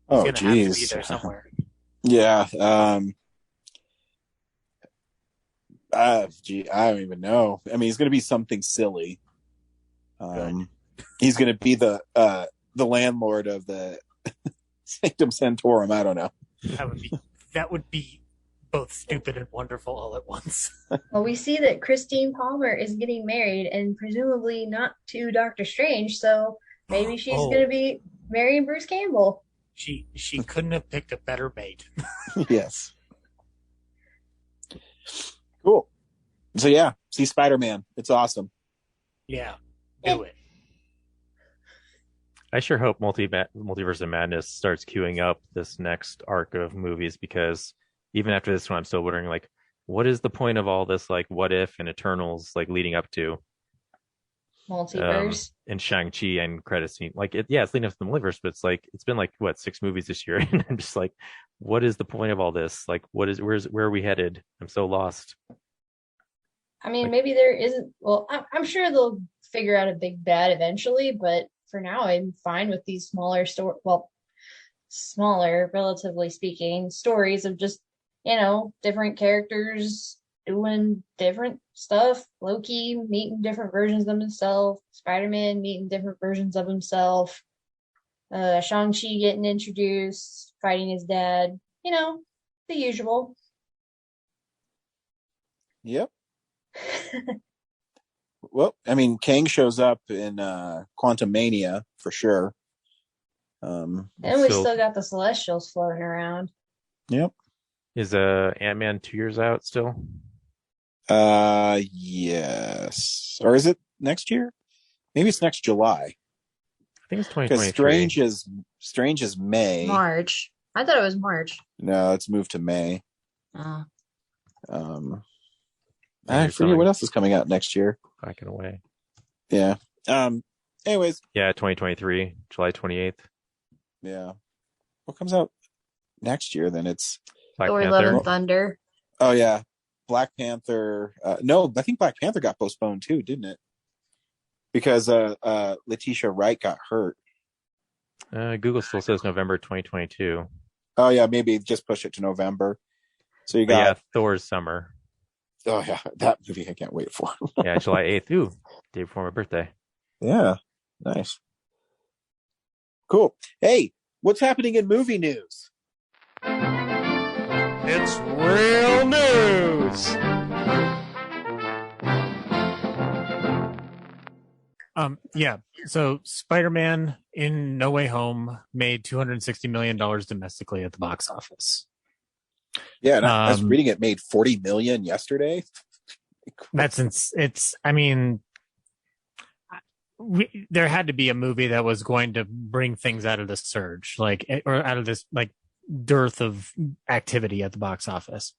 Oh, He's going to have to be geez. there somewhere. Yeah. Gee, I don't even know. I mean, he's going to be something silly. He's going to be the landlord of the Sanctum Sanctorum. I don't know. That would be both stupid and wonderful all at once. Well, we see that Christine Palmer is getting married and presumably not to Doctor Strange, so maybe she's going to be marrying Bruce Campbell. She couldn't have picked a better mate. Yes. Cool. So yeah, see Spider-Man. It's awesome. Yeah, do it. I sure hope Multiverse of Madness starts queuing up this next arc of movies, because even after this one, I'm still wondering, like, what is the point of all this, like, what if and Eternals, like, leading up to Multiverse. and Shang-Chi and credits scene. Like, it's leading up to the multiverse, but it's like, it's been like, what, 6 movies this year? And I'm just like, what is the point of all this? Like, where are we headed? I'm so lost. I mean, maybe there isn't. Well, I'm sure they'll figure out a big bad eventually, but for now, I'm fine with these smaller, relatively speaking, stories of just, different characters doing different stuff. Loki meeting different versions of himself, Spider-Man meeting different versions of himself, Shang-Chi getting introduced, fighting his dad, the usual. Yep. Well, I mean, Kang shows up in Quantum Mania for sure. And we still got the Celestials floating around. Yep. Is Ant-Man 2 years out still? Yes. Or is it next year? Maybe it's next July. I think it's 2023. Because Strange is May. March. I thought it was March. No, it's moved to May. Oh. I forget what else is coming out next year. Backing away. Yeah. Anyways. Yeah, 2023, July 28th. Yeah. What comes out next year? Then it's Thor: Love and Thunder. Oh yeah, Black Panther. No, I think Black Panther got postponed too, didn't it? Because Letitia Wright got hurt. Google still says November 2022. Oh yeah, maybe just push it to November. So you got Thor's summer. Oh yeah, that movie I can't wait for. Yeah, July 8th. Ooh, day before my birthday. Yeah, nice. Cool. Hey, what's happening in movie news? It's real news. Yeah. So Spider-Man in No Way Home made $260 million domestically at the box office. Yeah, and I was reading it made $40 million yesterday. There had to be a movie that was going to bring things out of this surge, or out of this dearth of activity at the box office.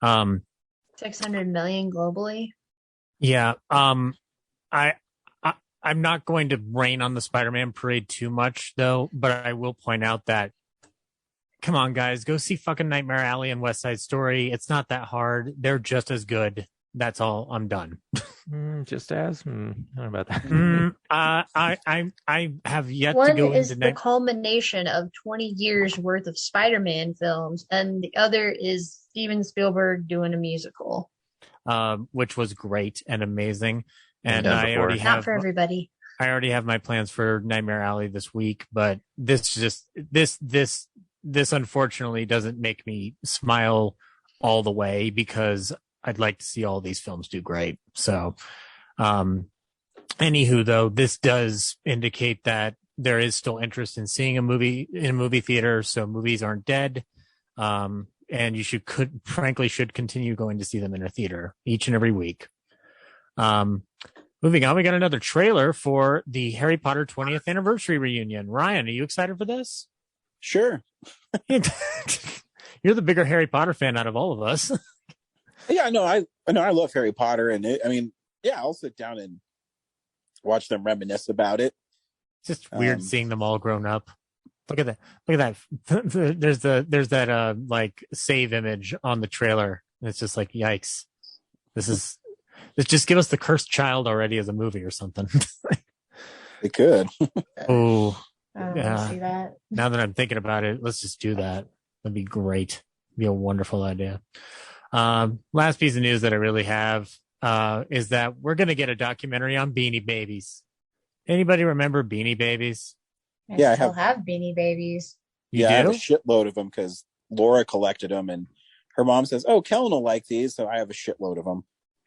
600 million globally. Yeah. I'm not going to rain on the Spider-Man parade too much though, but I will point out that, come on guys, go see fucking Nightmare Alley and West Side Story. It's not that hard. They're just as good. That's all. I'm done. Just as? I don't know about that. I have yet One to go is into the culmination of 20 years worth of Spider-Man films, and the other is Steven Spielberg doing a musical, which was great and amazing. And I already have, not for everybody. I already have my plans for Nightmare Alley this week, but this unfortunately doesn't make me smile all the way, because I'd like to see all these films do great. So, anywho, though, this does indicate that there is still interest in seeing a movie in a movie theater. So movies aren't dead. And you should continue going to see them in a theater each and every week. Moving on, we got another trailer for the Harry Potter 20th anniversary reunion. Ryan, are you excited for this? Sure. You're the bigger Harry Potter fan out of all of us. Yeah, I know. I love Harry Potter, and Yeah, I'll sit down and watch them reminisce about it. It's just weird seeing them all grown up. Look at that. Look at that. There's that like save image on the trailer. And it's just like, yikes. Let's just give us the cursed child already as a movie or something. They could. Oh, I don't yeah. want to see that. Now that I'm thinking about it, let's just do that. That'd be great. It'd be a wonderful idea. Last piece of news that I really have is that we're going to get a documentary on Beanie Babies. Anybody remember Beanie Babies? Yeah, I still have Beanie Babies. You I have a do? shitload of them because Laura collected them, and her mom says, "Oh, Kellen will like these," so I have a shitload of them.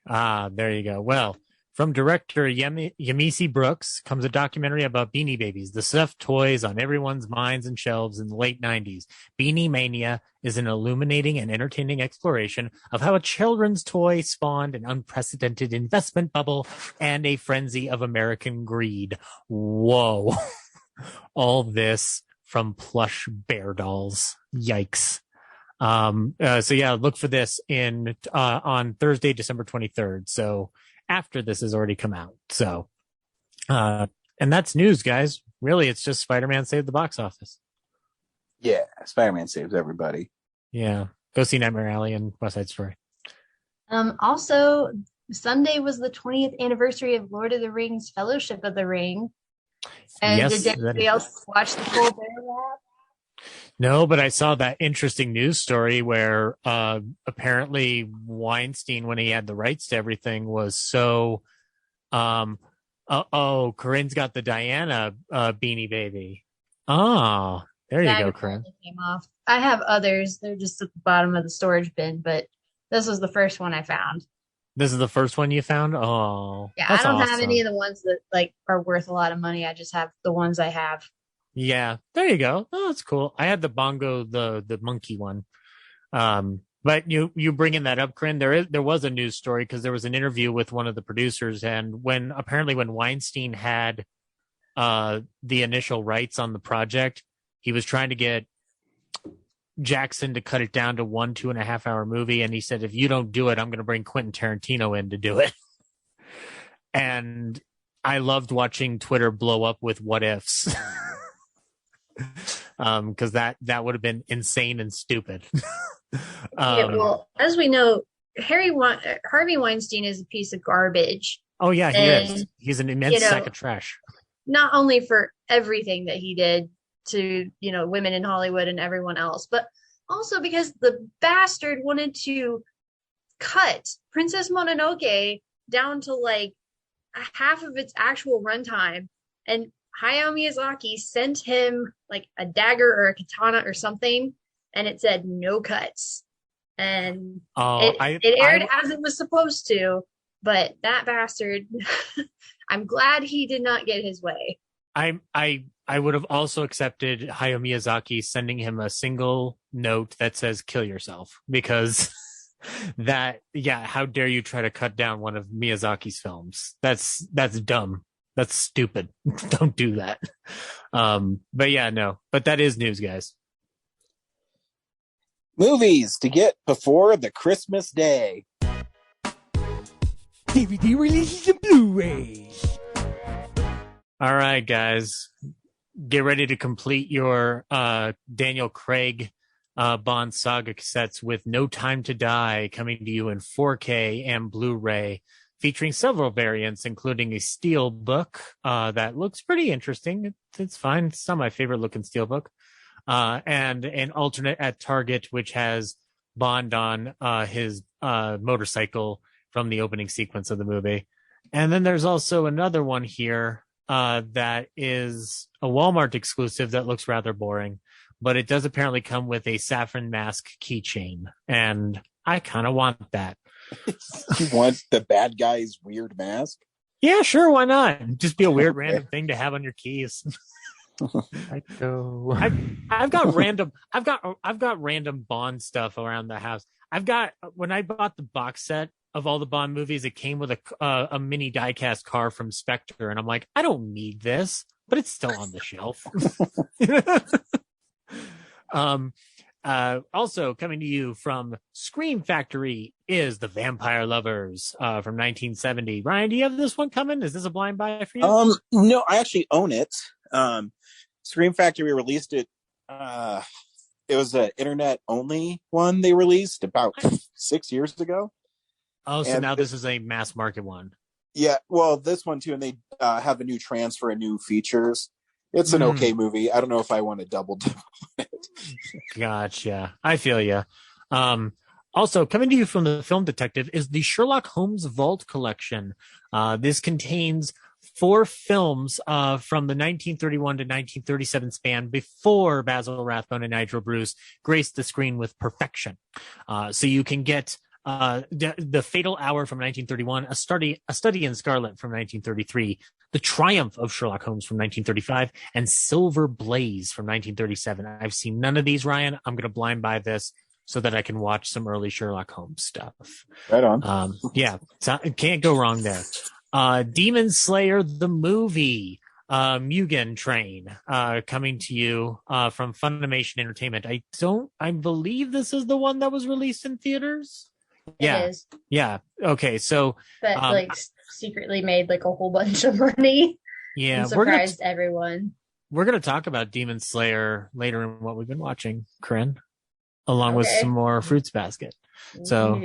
Ah, there you go. Well, from director Yamisi Brooks comes a documentary about Beanie Babies, the stuffed toys on everyone's minds and shelves in the late 90s. Beanie Mania is an illuminating and entertaining exploration of how a children's toy spawned an unprecedented investment bubble and a frenzy of American greed. Whoa. All this from plush bear dolls. Yikes. So yeah, look for this on Thursday, December 23rd. So after this has already come out. So, and that's news, guys. Really, it's just Spider-Man saved the box office. Yeah, Spider-Man saves everybody. Yeah. Go see Nightmare Alley and West Side Story. Also, Sunday was the 20th anniversary of Lord of the Rings Fellowship of the Ring. And Yes, did anybody else watch the full bear lap? No, but I saw that interesting news story where apparently Weinstein, when he had the rights to everything, was so Corinne's got the Diana Beanie Baby. Oh, there you go, Corinne. Came off. I have others. They're just at the bottom of the storage bin, but this was the first one I found. This is the first one you found? Oh. Yeah, I don't have any of the ones that like are worth a lot of money. I just have the ones I have. Yeah, there you go. Oh, that's cool. I had the bongo, the monkey one. But you bringing that up, Corinne, there was a news story because there was an interview with one of the producers, and when Weinstein had the initial rights on the project, he was trying to get Jackson to cut it down to 2.5 hour movie, and he said, if you don't do it, I'm going to bring Quentin Tarantino in to do it. And I loved watching Twitter blow up with what ifs. Because that would have been insane and stupid. Yeah, well, as we know, Harvey Weinstein is a piece of garbage. Oh yeah, he is. He's an immense sack of trash. Not only for everything that he did to women in Hollywood and everyone else, but also because the bastard wanted to cut Princess Mononoke down to like half of its actual runtime, and Hayao Miyazaki sent him like a dagger or a katana or something, and it said no cuts. And it aired as it was supposed to, but that bastard, I'm glad he did not get his way. I would have also accepted Hayao Miyazaki sending him a single note that says kill yourself, because how dare you try to cut down one of Miyazaki's films? That's dumb. That's stupid. Don't do that. But yeah, no. But that is news, guys. Movies to get before the Christmas day. DVD releases and Blu-rays. All right, guys. Get ready to complete your Daniel Craig Bond saga cassettes with No Time to Die coming to you in 4K and Blu-ray, featuring several variants, including a steel book that looks pretty interesting. It's fine. It's not my favorite looking steel book. And an alternate at Target, which has Bond on his motorcycle from the opening sequence of the movie. And then there's also another one here that is a Walmart exclusive that looks rather boring, but it does apparently come with a saffron mask keychain, and I kind of want that. You want the bad guy's weird mask? Yeah, sure. Why not? Just be a weird random thing to have on your keys. I've got random Bond stuff around the house. When I bought the box set of all the Bond movies, it came with a mini diecast car from Spectre, and I'm like, I don't need this, but it's still on the shelf. Also coming to you from Scream Factory is The Vampire Lovers from 1970. Ryan, do you have this one coming? Is this a blind buy for you? No, I actually own it. Scream Factory released it. It was an internet only one they released about 6 years ago. Oh, so now this is a mass market one. Yeah, well, this one too, and they have a new transfer and new features. It's an okay movie. I don't know if I want to double dip on it. Gotcha. I feel you. Also, coming to you from the Film Detective is the Sherlock Holmes Vault Collection. This contains 4 films from the 1931 to 1937 span before Basil Rathbone and Nigel Bruce graced the screen with perfection. So you can get the Fatal Hour from 1931, a study in Scarlet from 1933, The Triumph of Sherlock Holmes from 1935, and Silver Blaze from 1937. I've seen none of these, Ryan. I'm going to blind buy this so that I can watch some early Sherlock Holmes stuff. Right on. Yeah, so can't go wrong there. Demon Slayer, the movie, Mugen Train, coming to you from Funimation Entertainment. I believe this is the one that was released in theaters. Yeah. It is. Yeah. Okay. So, but secretly made like a whole bunch of money. Yeah, and surprised everyone. We're gonna talk about Demon Slayer later in what we've been watching, Corinne, along with some more Fruits Basket. So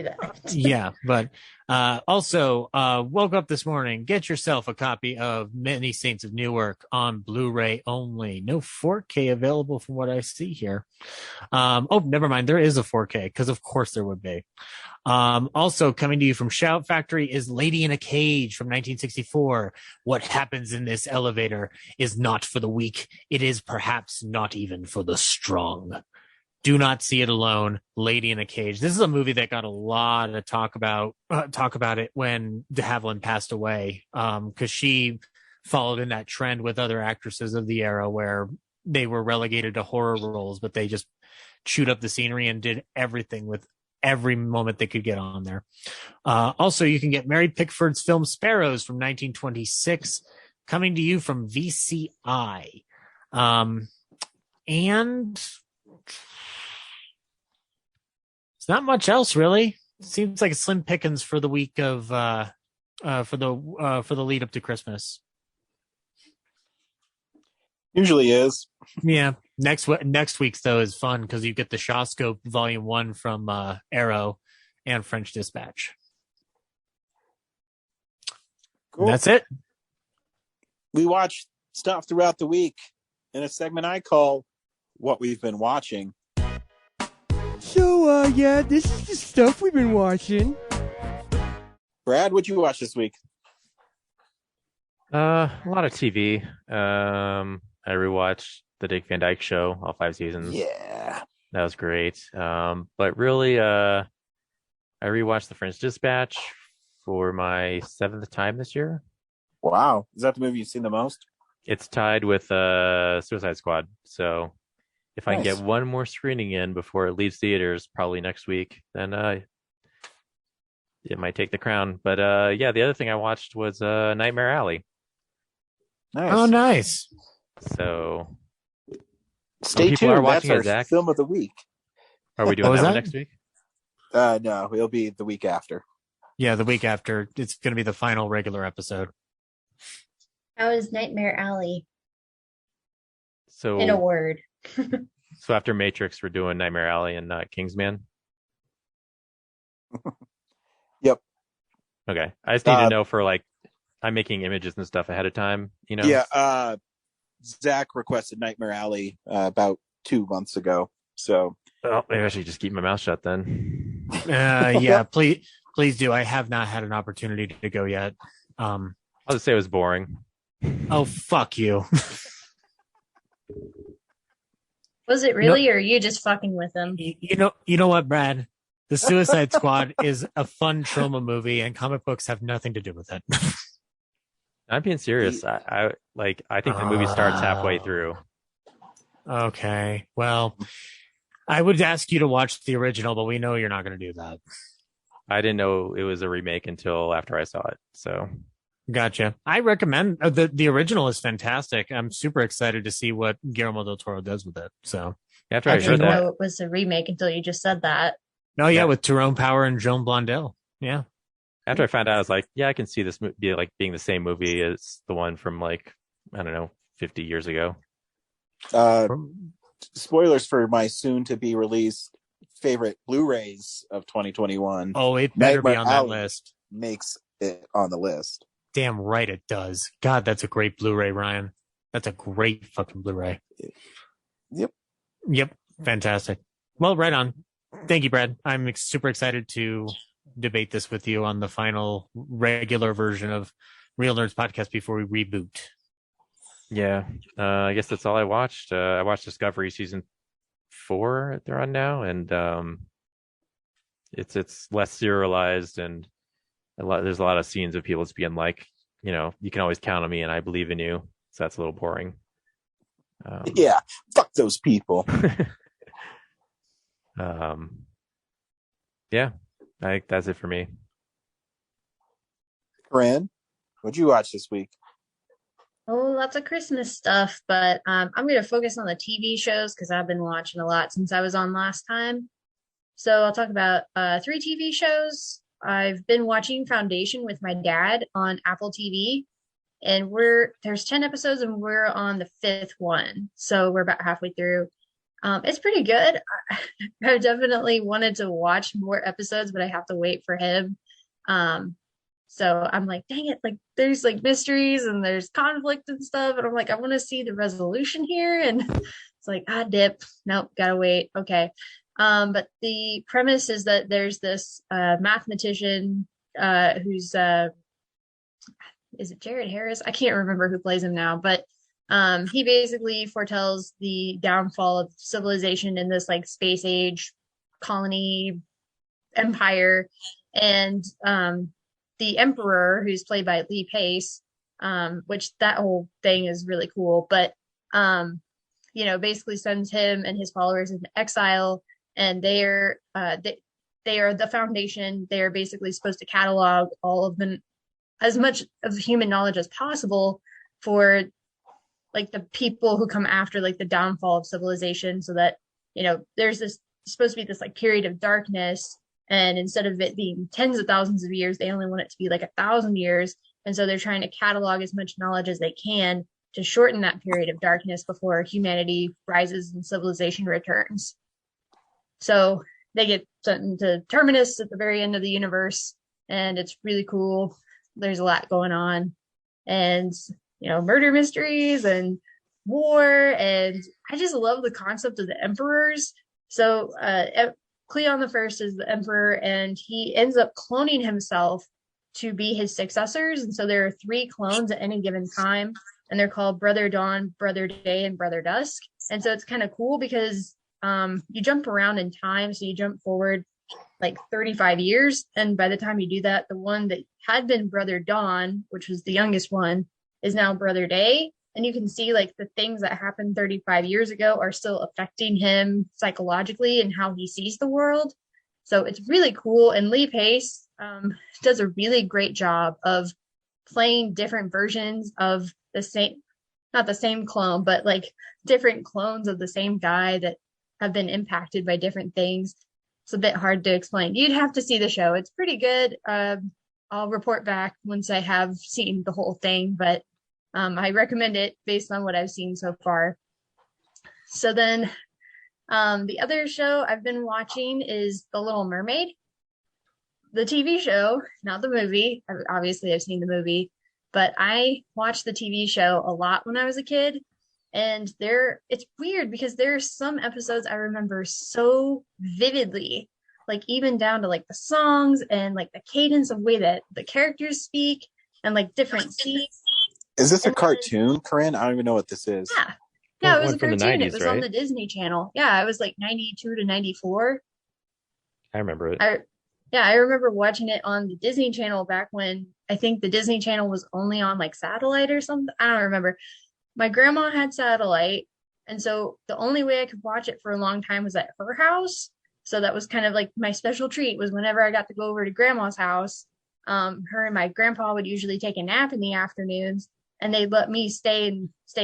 yeah, but also woke up this morning. Get yourself a copy of Many Saints of Newark on Blu-ray only. No 4K available from what I see here. Oh, never mind. There is a 4K because of course there would be. Also coming to you from Shout Factory is Lady in a Cage from 1964. What happens in this elevator is not for the weak. It is perhaps not even for the strong. Do not see it alone. Lady in a Cage. This is a movie that got a lot of talk about it when de Havilland passed away, because she followed in that trend with other actresses of the era where they were relegated to horror roles, but they just chewed up the scenery and did everything with every moment they could get on there. Also, you can get Mary Pickford's film Sparrows from 1926, coming to you from VCI. And it's not much else really. Seems like a slim pickings for the week of for the lead up to Christmas. Usually is. Yeah. Next week's though is fun because you get the Shawscope Volume 1 from Arrow and French Dispatch. Cool. That's it. We watch stuff throughout the week in a segment I call What We've Been Watching. So, yeah, this is the stuff we've been watching. Brad, what'd you watch this week? A lot of TV. I rewatched The Dick Van Dyke Show, all 5 seasons. Yeah. That was great. But really, I rewatched The French Dispatch for my 7th time this year. Wow. Is that the movie you've seen the most? It's tied with Suicide Squad. So if I can Nice. get one more screening in before it leaves theaters, probably next week, then it might take the crown. But yeah, the other thing I watched was Nightmare Alley. Nice. Oh, nice. So Stay people tuned. are watching That's it, our Zach. film of the week. Are we doing What was that one that? next week? No, it'll be the week after. Yeah, the week after. It's going to be the final regular episode. How is Nightmare Alley So in a word? So after Matrix, we're doing Nightmare Alley and Kingsman. Yep. Okay. I just need to know for I'm making images and stuff ahead of time, you know? Yeah. Zach requested Nightmare Alley about 2 months ago. So Oh, maybe I should just keep my mouth shut then. Yeah, please do. I have not had an opportunity to go yet. I'll just say it was boring. Oh, fuck you. Was it really, or are you just fucking with him? You know what, Brad? The Suicide Squad is a fun trauma movie, and comic books have nothing to do with it. I'm being serious. I think the movie starts halfway through. Okay. Well, I would ask you to watch the original, but we know you're not going to do that. I didn't know it was a remake until after I saw it. So Gotcha. I recommend the original is fantastic. I'm super excited to see what Guillermo del Toro does with it. So After I I didn't heard that, know it was a remake until you just said that. oh yeah, with Tyrone Power and Joan Blondell. Yeah. after I found out, I was like, yeah, I can see this be like being the same movie as the one from like, I don't know, 50 years ago. Spoilers for my soon to be released favorite Blu-rays of 2021. Oh, it better Nightmare be on that Alley list. makes it on the list. Damn right it does. God, that's a great Blu-ray, Ryan. That's a great fucking Blu-ray. Yep. Fantastic. Well, right on. Thank you, Brad. I'm super excited to debate this with you on the final regular version of Real Nerds Podcast before we reboot. Yeah, I guess that's all I watched. I watched Discovery season 4 they're on now, and it's less serialized, and there's a lot of scenes of people just being like, you can always count on me, and I believe in you. So that's a little boring. Yeah, fuck those people. Yeah, I think that's it for me. Corinne, what'd you watch this week? Oh, lots of Christmas stuff, but I'm going to focus on the TV shows because I've been watching a lot since I was on last time. So I'll talk about 3 TV shows. I've been watching Foundation with my dad on Apple TV, and there's 10 episodes, and we're on the 5th one, so we're about halfway through. It's pretty good. I definitely wanted to watch more episodes, but I have to wait for him. So I'm like, dang it, like there's like mysteries and there's conflict and stuff. And I'm like, I want to see the resolution here. And it's like, dip. Nope, gotta wait. Okay. But the premise is that there's this mathematician who's is it Jared Harris? I can't remember who plays him now, but he basically foretells the downfall of civilization in this like space age colony empire. And the emperor, who's played by Lee Pace, which that whole thing is really cool, but basically sends him and his followers into exile, and they are the Foundation. They are basically supposed to catalog all of them, as much of human knowledge as possible, for like the people who come after like the downfall of civilization, so that there's this supposed to be this like period of darkness. And instead of it being tens of thousands of years, they only want it to be like 1,000 years. And so they're trying to catalog as much knowledge as they can to shorten that period of darkness before humanity rises and civilization returns. So they get sent to Terminus at the very end of the universe, and it's really cool. There's a lot going on, and murder mysteries and war, and I just love the concept of the emperors. So Cleon the First is the emperor, and he ends up cloning himself to be his successors. And so there are 3 clones at any given time, and they're called Brother Dawn, Brother Day, and Brother Dusk. And so it's kind of cool because you jump around in time. So you jump forward like 35 years. And by the time you do that, the one that had been Brother Dawn, which was the youngest one, is now Brother Day. And you can see like the things that happened 35 years ago are still affecting him psychologically and how he sees the world. So it's really cool. And Lee Pace does a really great job of playing different versions of the same, not the same clone, but like different clones of the same guy that have been impacted by different things. It's a bit hard to explain. You'd have to see the show. It's pretty good. I'll report back once I have seen the whole thing, but I recommend it based on what I've seen so far. So then the other show I've been watching is The Little Mermaid. The TV show, not the movie. Obviously, I've seen the movie, but I watched the TV show a lot when I was a kid. And it's weird because there are some episodes I remember so vividly, like even down to like the songs and like the cadence of way that the characters speak and like different scenes. Is this a cartoon, Corinne? I don't even know what this is. Yeah, it was a cartoon. 90s, it was right? on the Disney Channel. Yeah, it was like 92 to 94. I remember it. I remember watching it on the Disney Channel back when I think the Disney Channel was only on like satellite or something. I don't remember. My grandma had satellite, and so the only way I could watch it for a long time was at her house. So that was kind of like my special treat, was whenever I got to go over to grandma's house her and my grandpa would usually take a nap in the afternoons, and they'd let me stay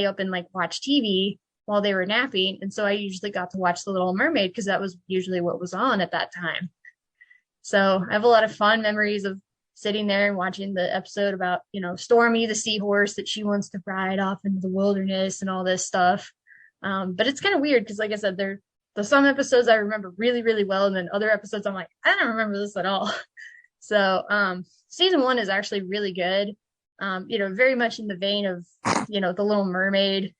up and like watch TV while they were napping. And so I usually got to watch The Little Mermaid because that was usually what was on at that time. So I have a lot of fond memories of sitting there and watching the episode about, Stormy, the seahorse that she wants to ride off into the wilderness and all this stuff. But it's kind of weird because, like I said, there's some episodes I remember really, really well, and then other episodes I'm like, I don't remember this at all. So season 1 is actually really good. Very much in the vein of, The Little Mermaid.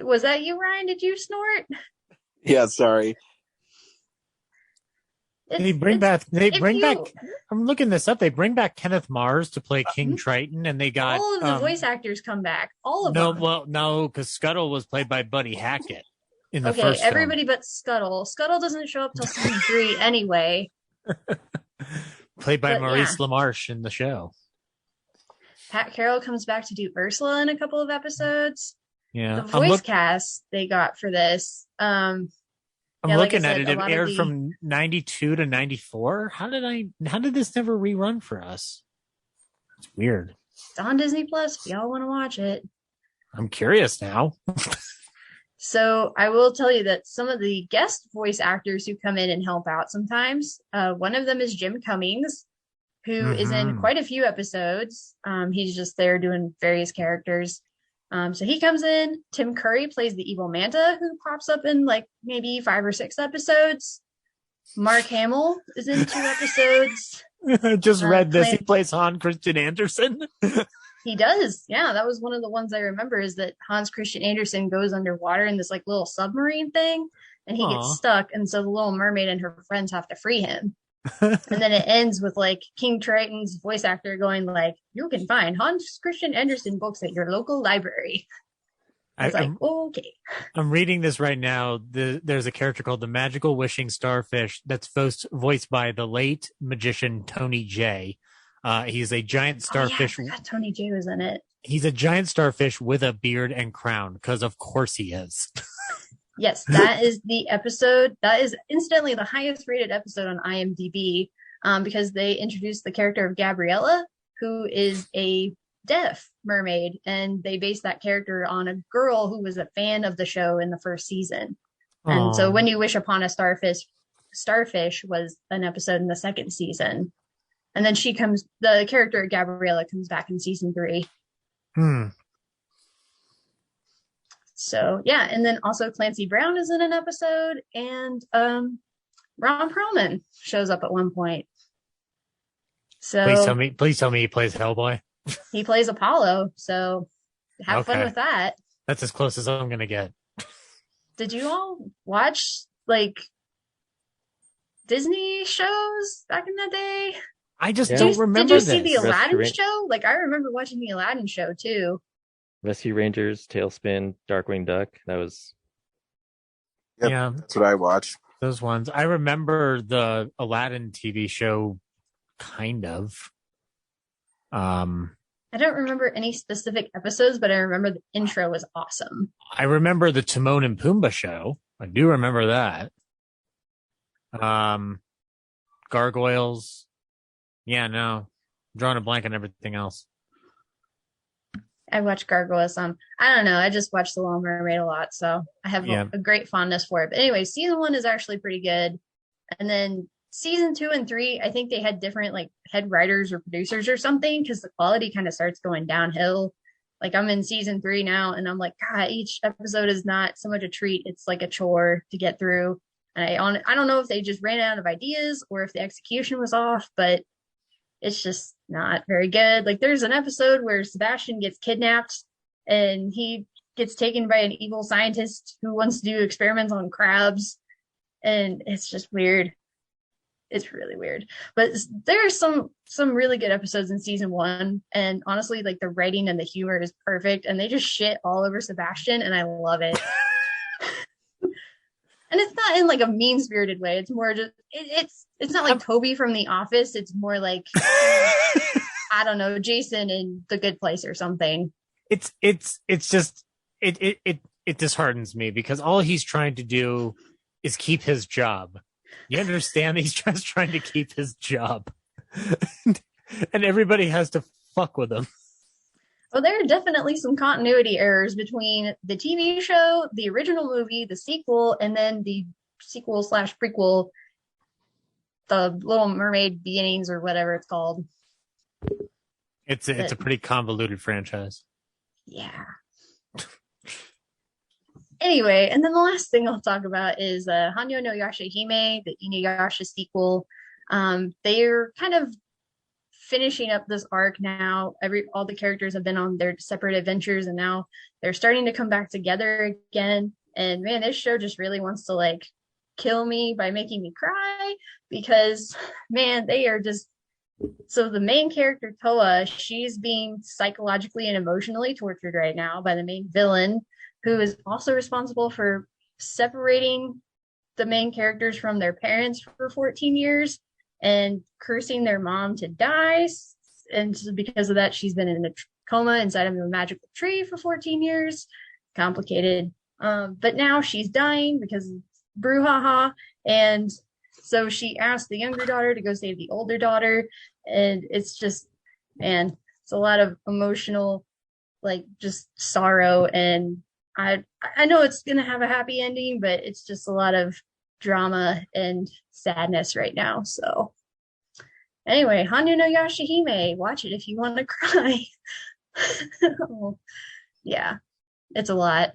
Was that you, Ryan? Did you snort? Yeah, sorry. I'm looking this up. They bring back Kenneth Mars to play King Triton, and they got all of the voice actors come back. All of them. No, because Scuttle was played by Buddy Hackett in the first film. Everybody but Scuttle. Scuttle doesn't show up till season 3 anyway. Played by Maurice LaMarche in the show. Pat Carroll comes back to do Ursula in a couple of episodes. Yeah, the voice cast they got for this. I'm looking at it. It aired from 92 to 94. How did this never rerun for us? It's weird. It's on Disney Plus if y'all want to watch it. I'm curious now. So I will tell you that some of the guest voice actors who come in and help out sometimes, one of them is Jim Cummings, who is in quite a few episodes. He's just there doing various characters. So he comes in. Tim Curry plays the evil Manta, who pops up in like maybe 5 or 6 episodes. Mark Hamill is in 2 episodes. I just read this. He plays Hans Christian Andersen. He does. Yeah, that was one of the ones I remember, is that Hans Christian Andersen goes underwater in this like little submarine thing, and he gets stuck. And so the Little Mermaid and her friends have to free him. And then it ends with like King Triton's voice actor going like, "You can find Hans Christian Andersen books at your local library." Okay. I'm reading this right now. There's a character called the Magical Wishing Starfish that's voiced by the late magician Tony Jay. He's a giant starfish. I forgot Tony Jay was in it. He's a giant starfish with a beard and crown, because of course he is. Yes, that is the episode. That is incidentally the highest rated episode on IMDb, because they introduced the character of Gabriella, who is a deaf mermaid, and they based that character on a girl who was a fan of the show in the first season. And so When You Wish Upon a Starfish was an episode in the second season. And then the character of Gabriella comes back in season 3. So yeah, and then also Clancy Brown is in an episode, and Ron Perlman shows up at one point. So please tell me he plays Hellboy. He plays Apollo, so have fun with that. That's as close as I'm gonna get. Did you all watch like Disney shows back in the day? I just don't remember. Did you see the Aladdin show? Like, I remember watching the Aladdin show too. Rescue Rangers, Tailspin, Darkwing Duck. That was. Yep, yeah, that's what I watched. Those ones. I remember the Aladdin TV show, kind of. I don't remember any specific episodes, but I remember the intro was awesome. I remember the Timon and Pumbaa show. I do remember that. Gargoyles. Yeah, no. I'm drawing a blank on everything else. I watched Gargoyles some. I don't know. I just watched The Little Mermaid a lot, so I have a great fondness for it. But anyway, season 1 is actually pretty good. And then season 2 and 3, I think they had different like head writers or producers or something, because the quality kind of starts going downhill. Like, I'm in season 3 now, and I'm like, God, each episode is not so much a treat. It's like a chore to get through. And I don't know if they just ran out of ideas or if the execution was off, but it's just not very good. Like, there's an episode where Sebastian gets kidnapped and he gets taken by an evil scientist who wants to do experiments on crabs. And it's just weird. It's really weird. But there are some really good episodes in season 1. And honestly, like, the writing and the humor is perfect. And they just shit all over Sebastian, and I love it. And it's not in like a mean-spirited way. It's more just it's not like Toby from The Office. It's more like I don't know, Jason in The Good Place or something. It's just it disheartens me, because all he's trying to do is keep his job. You understand? He's just trying to keep his job. and everybody has to fuck with him. Well, there are definitely some continuity errors between the TV show, the original movie, the sequel, and then the sequel slash prequel, the Little Mermaid Beginnings or whatever it's called. It's a pretty convoluted franchise. Yeah. Anyway, and then the last thing I'll talk about is Hanyo no Yashahime, the Inuyasha sequel. They're kind of finishing up this arc now. All the characters have been on their separate adventures, and now they're starting to come back together again. And man, this show just really wants to like kill me by making me cry because man, they are just so the main character Toa, she's being psychologically and emotionally tortured right now by the main villain, who is also responsible for separating the main characters from their parents for 14 years and cursing their mom to die. And because of that, she's been in a coma inside of a magical tree for 14 years. Complicated. But now she's dying because of brouhaha. And so she asked the younger daughter to go save the older daughter. And it's just, man, it's a lot of emotional, like just sorrow. And I know it's going to have a happy ending, but it's just a lot of drama and sadness right now. So anyway, Hanyo no Yashahime, watch it if you want to cry. Yeah, it's a lot.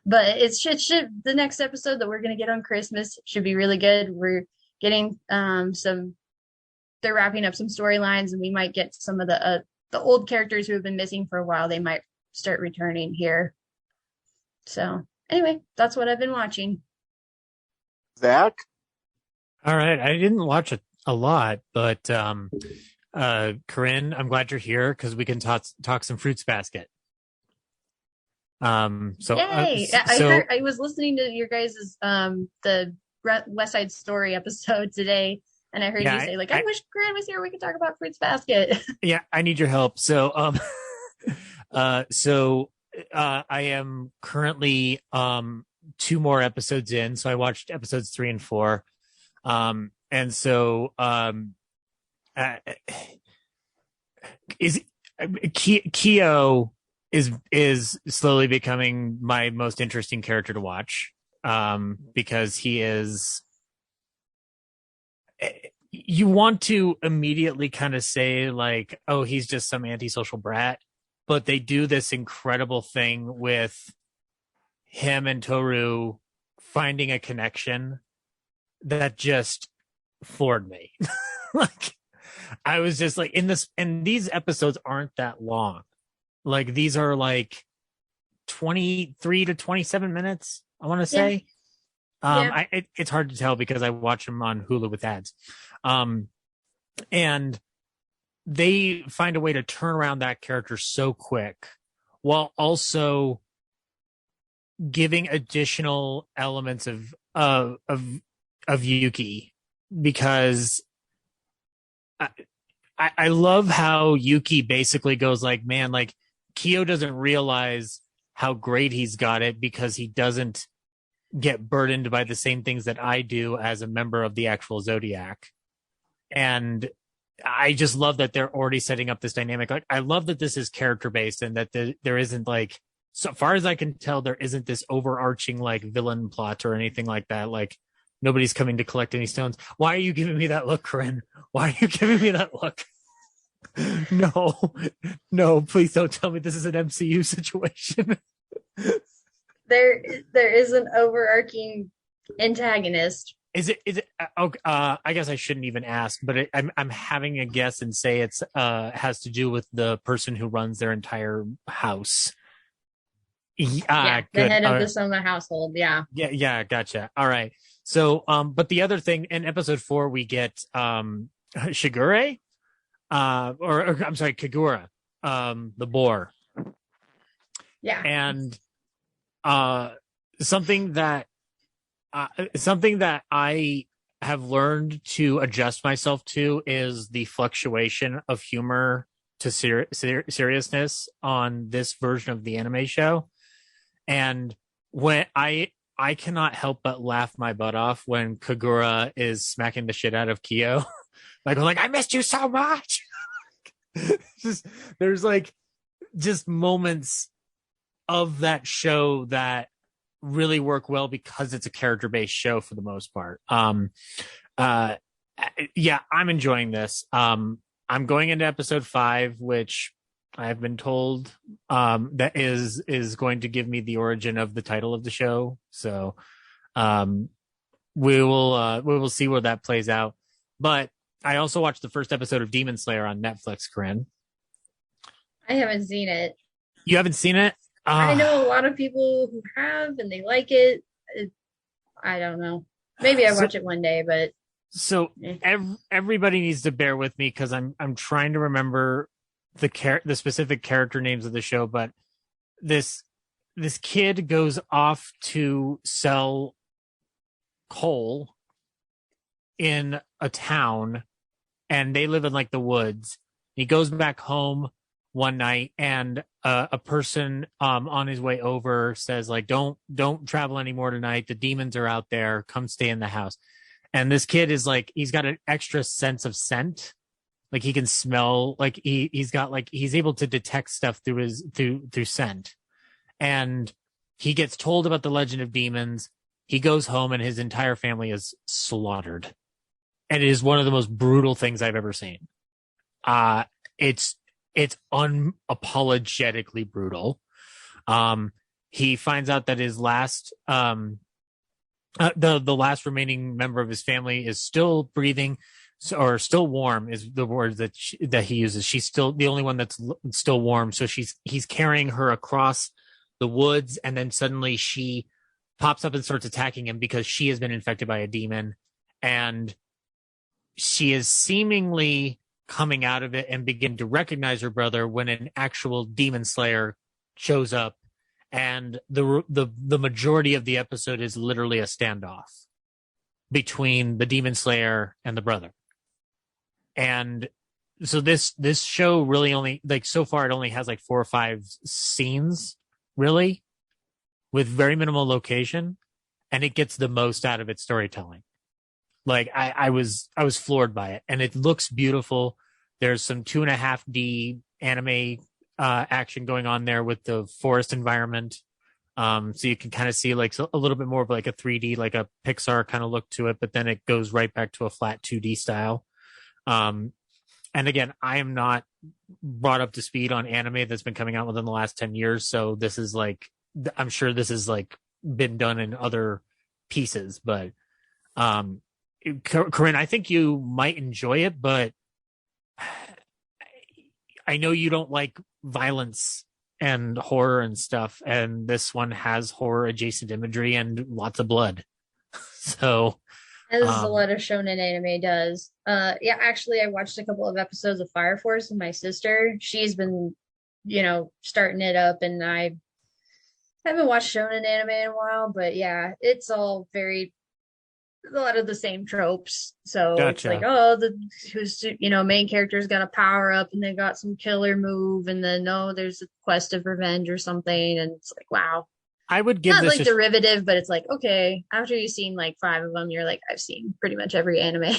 But it should the next episode that we're going to get on Christmas should be really good. We're getting they're wrapping up some storylines, and we might get some of the old characters who have been missing for a while. They might start returning here. So anyway, that's what I've been watching. Zach? All right. I didn't watch a lot, but Corinne, I'm glad you're here because we can talk some Fruits Basket. Yay! I was listening to your guys' the West Side Story episode today, and I heard you say I wish Corinne was here. We could talk about Fruits Basket. Yeah, I need your help. So I am currently 2 more episodes in. So I watched episodes 3 and 4. And so Kyo is slowly becoming my most interesting character to watch, because he is, you want to immediately kind of say like, oh, he's just some antisocial brat, but they do this incredible thing with him and Toru finding a connection that just floored me. Like, I was just like, and these episodes aren't that long. Like, these are like 23 to 27 minutes, I want to say. Yeah. It's hard to tell because I watch them on Hulu with ads. And they find a way to turn around that character so quick while also giving additional elements of Yuki, because I love how Yuki basically goes like, man, like Kyo doesn't realize how great he's got it because he doesn't get burdened by the same things that I do as a member of the actual Zodiac. And I just love that they're already setting up this dynamic. Like, I love that this is character based and that there isn't, like, so far as I can tell, there isn't this overarching like villain plot or anything like that. Like, nobody's coming to collect any stones. Why are you giving me that look, Corinne? Why are you giving me that look? No, please don't tell me this is an MCU situation. There is an overarching antagonist. Is it? I guess I shouldn't even ask, but I'm having a guess and say it's has to do with the person who runs their entire house. The head of the Soma household. Yeah, gotcha. All right. So, but the other thing in episode 4, we get Shigure, or I'm sorry, Kagura, the boar. Yeah, and something that I have learned to adjust myself to is the fluctuation of humor to seriousness on this version of the anime show. And when I cannot help but laugh my butt off when Kagura is smacking the shit out of Kyo. like I missed you so much. Just there's like just moments of that show that really work well because it's a character based show for the most part. Yeah, I'm enjoying this. I'm going into episode 5, which I've been told that is going to give me the origin of the title of the show. So we will see where that plays out. But I also watched the first episode of Demon Slayer on Netflix, Corinne. I haven't seen it. You haven't seen it? I know a lot of people who have, and they like it. I don't know. Maybe I watch it one day, but so everybody needs to bear with me because I'm trying to remember the specific character names of the show. But this kid goes off to sell coal in a town, and they live in like the woods. He goes back home one night, and a person on his way over says like, don't travel anymore tonight, the demons are out there, come stay in the house. And this kid is like, he's got an extra sense of scent, like he can smell, like he's got like, he's able to detect stuff through scent. And he gets told about the legend of demons. He goes home and his entire family is slaughtered, and it is one of the most brutal things I've ever seen. It's unapologetically brutal. He finds out that his last, the last remaining member of his family is still breathing, or still warm is the word that he uses. She's still the only one that's still warm. So he's carrying her across the woods, and then suddenly she pops up and starts attacking him because she has been infected by a demon, and she is seemingly coming out of it and begin to recognize her brother when an actual demon slayer shows up. And the majority of the episode is literally a standoff between the demon slayer and the brother. And so this show really only, like, so far it only has like 4 or 5 scenes, really, with very minimal location, and it gets the most out of its storytelling. Like I was floored by it, and it looks beautiful. There's some 2.5D anime action going on there with the forest environment. So you can kind of see like a little bit more of like a 3D, like a Pixar kind of look to it, but then it goes right back to a flat 2D style. And again, I am not brought up to speed on anime that's been coming out within the last 10 years. So this is like, I'm sure this is like been done in other pieces, but Corinne, I think you might enjoy it, but I know you don't like violence and horror and stuff, and this one has horror adjacent imagery and lots of blood. So as a lot of shonen anime does. Yeah, actually I watched a couple of episodes of Fire Force with my sister. She's been, starting it up, and I haven't watched shonen anime in a while, but yeah, it's all a lot of the same tropes. So It's like, main character's got a power up and they got some killer move, and then there's a quest of revenge or something, and it's like, wow. I would give not this like derivative, but it's like, okay, after you've seen like 5 of them, you're like, I've seen pretty much every anime.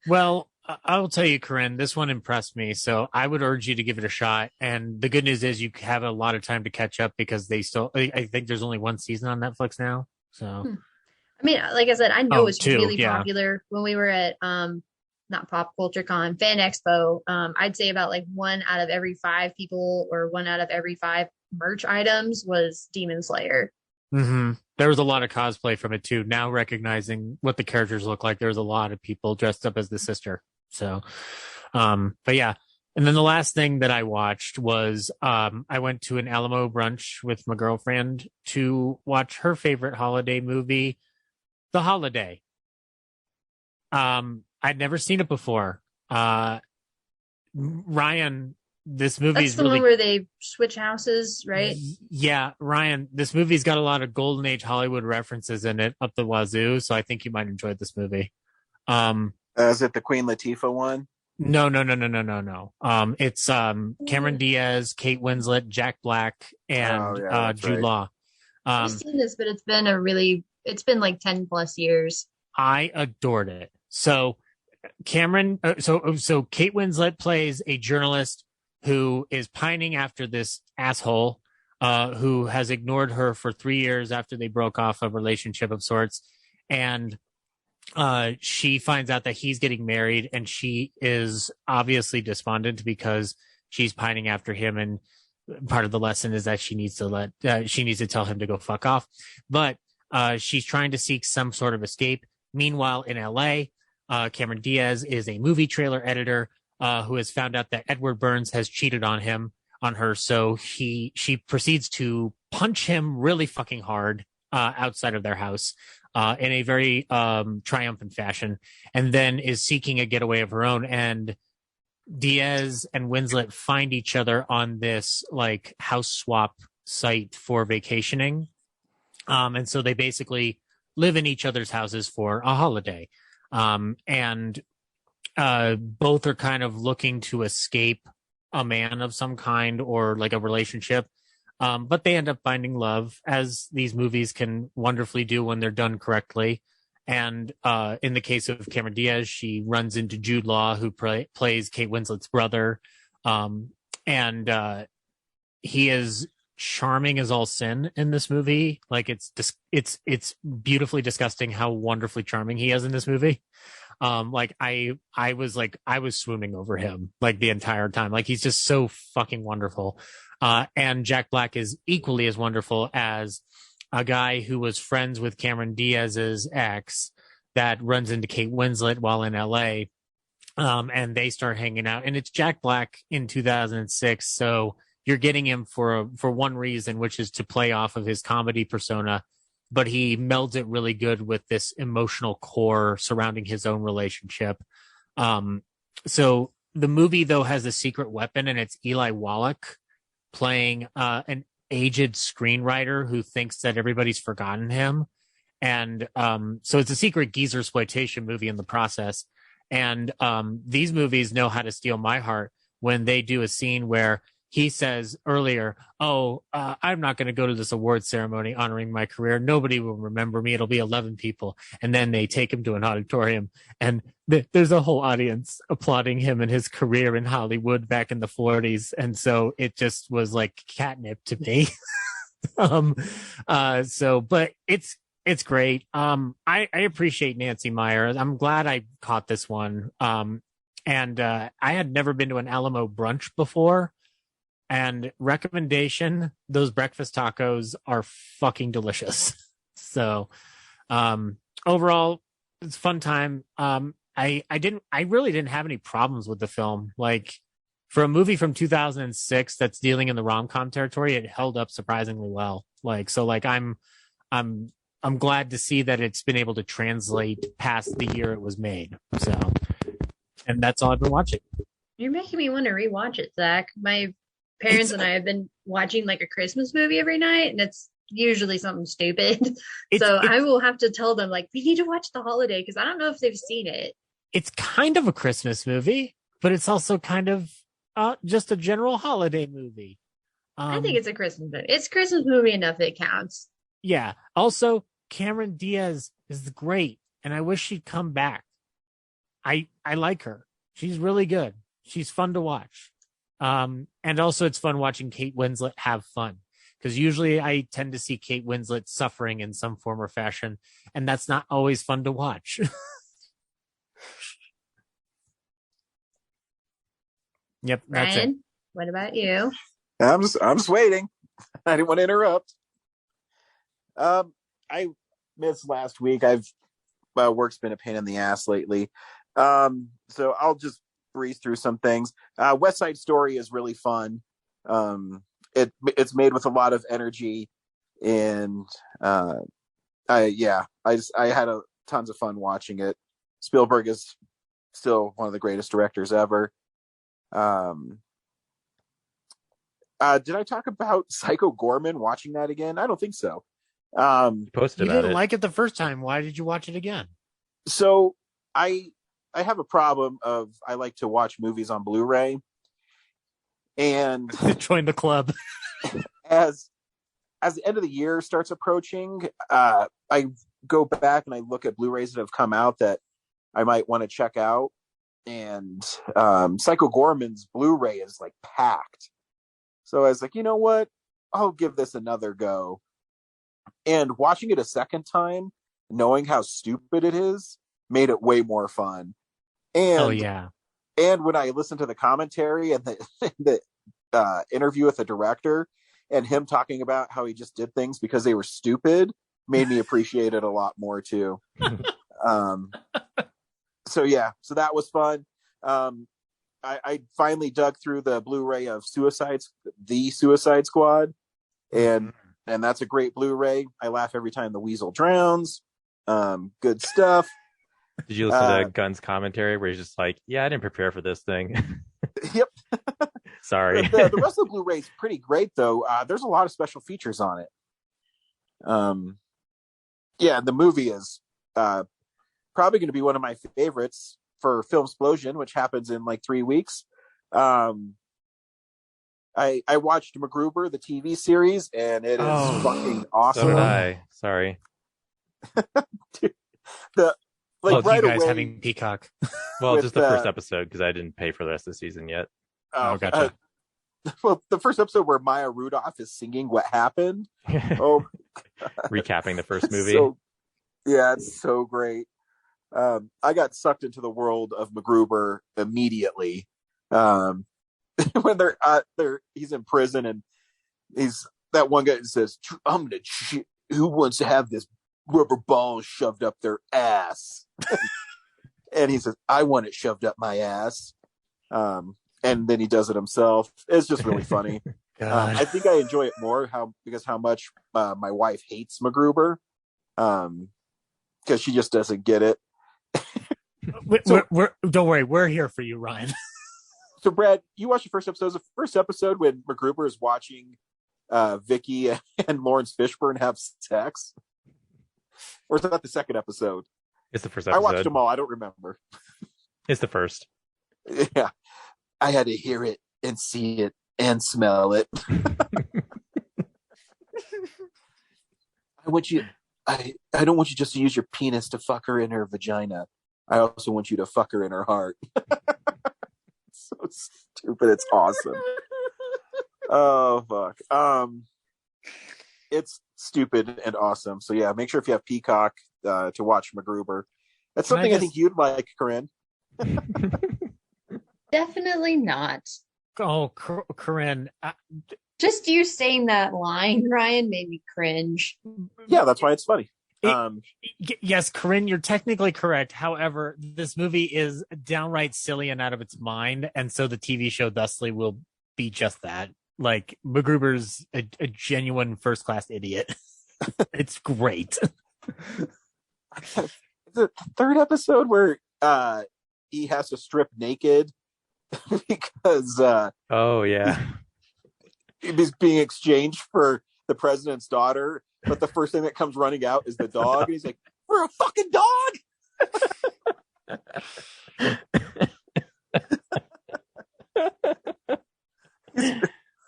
Well, I'll tell you, Corinne, this one impressed me, so I would urge you to give it a shot. And the good news is you have a lot of time to catch up because I think there's only 1 season on Netflix now. So I mean, like I said, I know it's 2, really yeah. popular. When we were at not Pop Culture Con, Fan Expo, I'd say about like 1 out of every 5 people, or 1 out of every 5 merch items was Demon Slayer. Mm-hmm. There was a lot of cosplay from it too. Now recognizing what the characters look like, there's a lot of people dressed up as the sister. So, but yeah. And then the last thing that I watched was I went to an Alamo brunch with my girlfriend to watch her favorite holiday movie, The Holiday. I'd never seen it before. Ryan, this movie That's is the really one where they switch houses, right? Yeah, Ryan, this movie's got a lot of golden age Hollywood references in it up the wazoo, so I think you might enjoy this movie. Is it the Queen Latifah one? No. It's Cameron Diaz, Kate Winslet, Jack Black, and Jude Law. I've seen this, but it's been like 10 plus years. I adored it. So Cameron, so Kate Winslet plays a journalist who is pining after this asshole who has ignored her for 3 years after they broke off a relationship of sorts. And she finds out that he's getting married, and she is obviously despondent because she's pining after him. And part of the lesson is that she needs to tell him to go fuck off. But she's trying to seek some sort of escape. Meanwhile, in LA, Cameron Diaz is a movie trailer editor who has found out that Edward Burns has cheated on her. So she proceeds to punch him really fucking hard outside of their house in a very triumphant fashion, and then is seeking a getaway of her own. And Diaz and Winslet find each other on this like house swap site for vacationing. And so they basically live in each other's houses for a holiday. And both are kind of looking to escape a man of some kind or like a relationship. But they end up finding love, as these movies can wonderfully do when they're done correctly. And in the case of Cameron Diaz, she runs into Jude Law, who plays Kate Winslet's brother. And he is charming as all sin in this movie. Like it's beautifully disgusting how wonderfully charming he is in this movie. Like I was swooning over him like the entire time. Like he's just so fucking wonderful. And Jack Black is equally as wonderful as a guy who was friends with Cameron Diaz's ex that runs into Kate Winslet while in LA. And they start hanging out, and it's Jack Black in 2006. So you're getting him for one reason, which is to play off of his comedy persona, but he melds it really good with this emotional core surrounding his own relationship. So the movie though has a secret weapon, and it's Eli Wallach playing an aged screenwriter who thinks that everybody's forgotten him. And so it's a secret geezer exploitation movie in the process. And these movies know how to steal my heart when they do a scene where he says earlier, I'm not going to go to this award ceremony honoring my career. Nobody will remember me. It'll be 11 people. And then they take him to an auditorium, and there's a whole audience applauding him and his career in Hollywood back in the 40s. And so it just was like catnip to me. But it's great. I appreciate Nancy Meyer. I'm glad I caught this one. And I had never been to an Alamo brunch before. And recommendation, those breakfast tacos are fucking delicious. So overall, it's a fun time. I really didn't have any problems with the film. Like for a movie from 2006 that's dealing in the rom-com territory, it held up surprisingly well. I'm glad to see that it's been able to translate past the year it was made. So, and that's all I've been watching. You're making me want to rewatch it, Zach. My parents and I have been watching like a Christmas movie every night, and it's usually something stupid. So I will have to tell them, like, we need to watch The Holiday, because I don't know if they've seen it. It's kind of a Christmas movie, but it's also kind of just a general holiday movie. I think it's a Christmas movie. It's a Christmas movie enough that it counts. Yeah. Also, Cameron Diaz is great, and I wish she'd come back. I like her. She's really good. She's fun to watch. And also it's fun watching Kate Winslet have fun, because usually I tend to see Kate Winslet suffering in some form or fashion, and that's not always fun to watch. Yep. That's Ryan, it. what about you? I'm just waiting. I didn't want to interrupt. I missed last week. Work's been a pain in the ass lately. So I'll just breeze through some things. West Side Story is really fun. It's made with a lot of energy, and I had tons of fun watching it. Spielberg is still one of the greatest directors ever. Did I talk about Psycho Gorman? Watching that again? I don't think so. You posted You about didn't it. like it the first time. Why did you watch it again? So I have a problem of I like to watch movies on Blu-ray, and Join the club. as the end of the year starts approaching, I go back and I look at Blu-rays that have come out that I might want to check out. And Psycho Gorman's Blu-ray is like packed. So I was like, you know what? I'll give this another go. And watching it a second time, knowing how stupid it is, made it way more fun. And Oh yeah. And when I listened to the commentary and the interview with the director and him talking about how he just did things because they were stupid, made me appreciate it a lot more too. So that was fun. I finally dug through the Blu-ray of The Suicide Squad, and that's a great Blu-ray. I laugh every time the weasel drowns. Good stuff. Did you listen to Gunn's commentary where he's just like, yeah, I didn't prepare for this thing? Yep. Sorry. The rest of the Blu-ray is pretty great, though. There's a lot of special features on it. The movie is probably going to be one of my favorites for Film Explosion, which happens in like 3 weeks. I watched MacGruber, the TV series, and it is fucking awesome. So did I. Sorry. Right you guys away, having Peacock. Well, just the first episode, because I didn't pay for the rest of the season yet. Gotcha. Well, the first episode where Maya Rudolph is singing What Happened. Oh, recapping the first movie. It's so great. I got sucked into the world of MacGruber immediately. When he's in prison and he's that one guy that says, "I'm gonna who wants to have this rubber ball shoved up their ass?" And he says, "I want it shoved up my ass." And then he does it himself. It's just really funny. I think I enjoy it more because how much my wife hates MacGruber, because she just doesn't get it. Don't worry, we're here for you, Ryan. So, Brad, you watched the first episode. The first episode when MacGruber is watching Vicky and Lawrence Fishburne have sex, or is that the second episode? It's the first episode. I watched them all. I don't remember. It's the first. Yeah, I had to hear it and see it and smell it. I don't want you just to use your penis to fuck her in her vagina. I also want you to fuck her in her heart. It's so stupid. It's awesome. Oh, fuck. It's stupid and awesome. So yeah, make sure if you have Peacock to watch MacGruber. That's something I think you'd like, Corinne. Definitely not. Oh, Corinne. Just you saying that line, Ryan, made me cringe. Yeah, that's why it's funny. Yes, Corinne, you're technically correct. However, this movie is downright silly and out of its mind, and so the TV show thusly will be just that. Like, MacGruber's a genuine first-class idiot. It's great. The third episode where he has to strip naked because oh yeah, he's being exchanged for the president's daughter, but the first thing that comes running out is the dog, and he's like, "We're a fucking dog."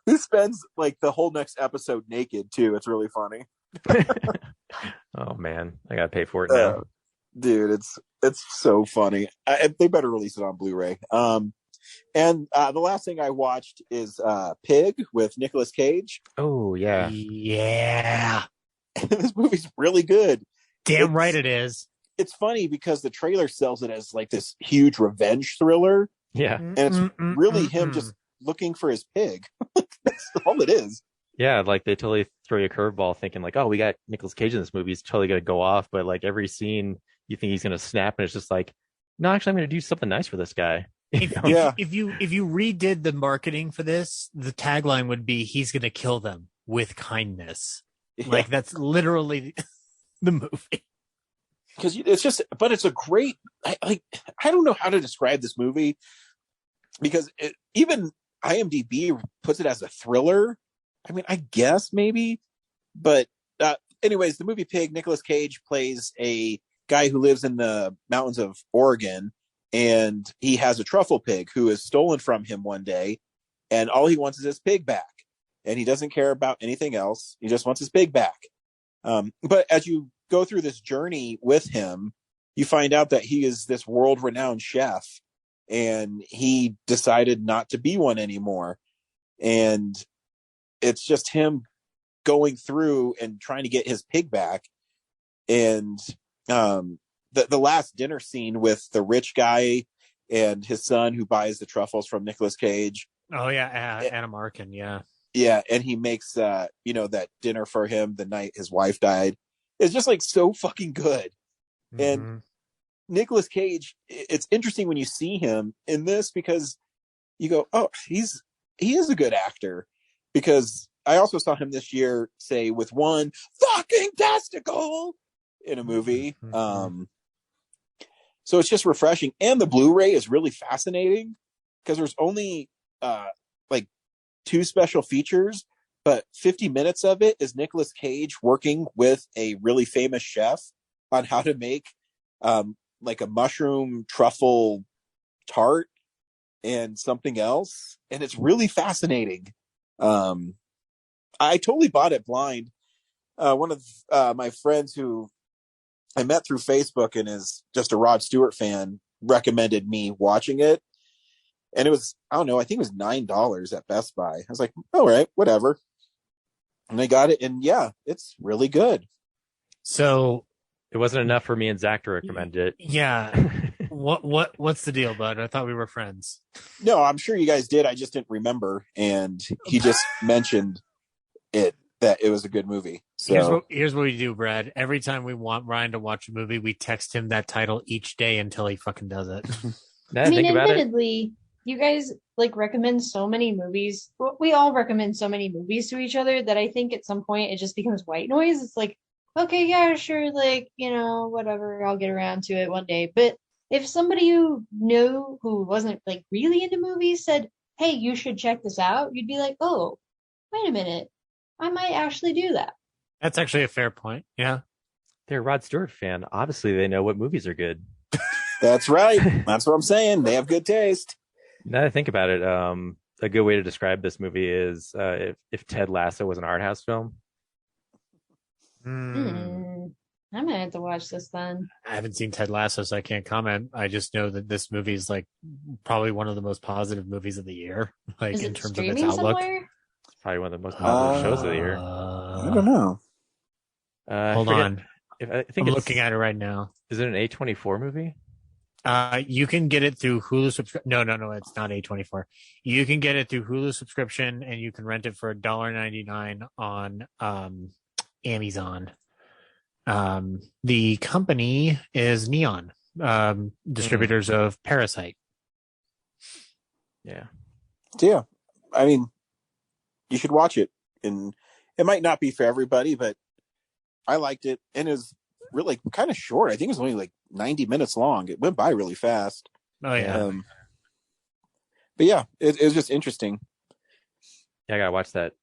He spends like the whole next episode naked too. It's really funny. Oh man, I gotta pay for it now. Dude, it's so funny. They better release it on Blu-ray. And the last thing I watched is Pig with Nicolas Cage. Oh yeah, yeah. This movie's really good. Damn right it is. It's funny because the trailer sells it as like this huge revenge thriller. Yeah, and it's really him just looking for his pig. That's all it is. Yeah, like they totally throw you a curveball thinking like, oh, we got Nicolas Cage in this movie. He's totally going to go off. But like every scene, you think he's going to snap. And it's just like, no, actually, I'm going to do something nice for this guy. If you redid the marketing for this, the tagline would be, he's going to kill them with kindness. Yeah. Like that's literally the movie. Because it's just, but it's a great, I don't know how to describe this movie because even IMDb puts it as a thriller. I mean, I guess maybe, but anyways, the movie Pig, Nicolas Cage plays a guy who lives in the mountains of Oregon, and he has a truffle pig who is stolen from him one day, and all he wants is his pig back, and he doesn't care about anything else. He just wants his pig back. But as you go through this journey with him, you find out that he is this world-renowned chef, and he decided not to be one anymore. And it's just him going through and trying to get his pig back. And the last dinner scene with the rich guy and his son who buys the truffles from Nicolas Cage. Oh yeah, Adam Arkin, yeah. Yeah, and he makes that dinner for him the night his wife died. It's just like so fucking good. Mm-hmm. And Nicolas Cage, it's interesting when you see him in this because you go, oh, he is a good actor. Because I also saw him this year say with one fucking testicle in a movie. Mm-hmm. So it's just refreshing. And the Blu-ray is really fascinating because there's only like 2 special features, but 50 minutes of it is Nicolas Cage working with a really famous chef on how to make like a mushroom truffle tart and something else. And it's really fascinating. I totally bought it blind. One of my friends who I met through Facebook and is just a Rod Stewart fan recommended me watching it. And it was, I don't know, I think it was $9 at Best Buy. I was like, all right, whatever. And I got it. And yeah, it's really good. So it wasn't enough for me and Zach to recommend it. Yeah. What's the deal, bud? I thought we were friends. No, I'm sure you guys did. I just didn't remember. And he just mentioned that it was a good movie. So here's what we do, Brad. Every time we want Ryan to watch a movie, we text him that title each day until he fucking does it. I mean, admittedly, you guys like recommend so many movies. We all recommend so many movies to each other that I think at some point it just becomes white noise. It's like, okay, yeah, sure, like, whatever, I'll get around to it one day. But if somebody you know who wasn't like really into movies said, hey, you should check this out, you'd be like, oh, wait a minute, I might actually do that. That's actually a fair point. Yeah. They're a Rod Stewart fan. Obviously, they know what movies are good. That's right. That's what I'm saying. They have good taste. Now that I think about it, a good way to describe this movie is if Ted Lasso was an art house film. I'm gonna have to watch this then. I haven't seen Ted Lasso, so I can't comment. I just know that this movie is like probably one of the most positive movies of the year, like in terms of its outlook. Somewhere? It's probably one of the most positive shows of the year. I don't know. Hold on. I think I'm looking at it right now. Is it an A24 movie? You can get it through Hulu subscription. No, it's not A24. You can get it through Hulu subscription, and you can rent it for $1.99 on Amazon. The company is Neon, distributors of Parasite. Yeah. Yeah. I mean, you should watch it. And it might not be for everybody, but I liked it. And it was really kind of short. I think it was only like 90 minutes long. It went by really fast. Oh, yeah. But yeah, it was just interesting. Yeah, I gotta watch that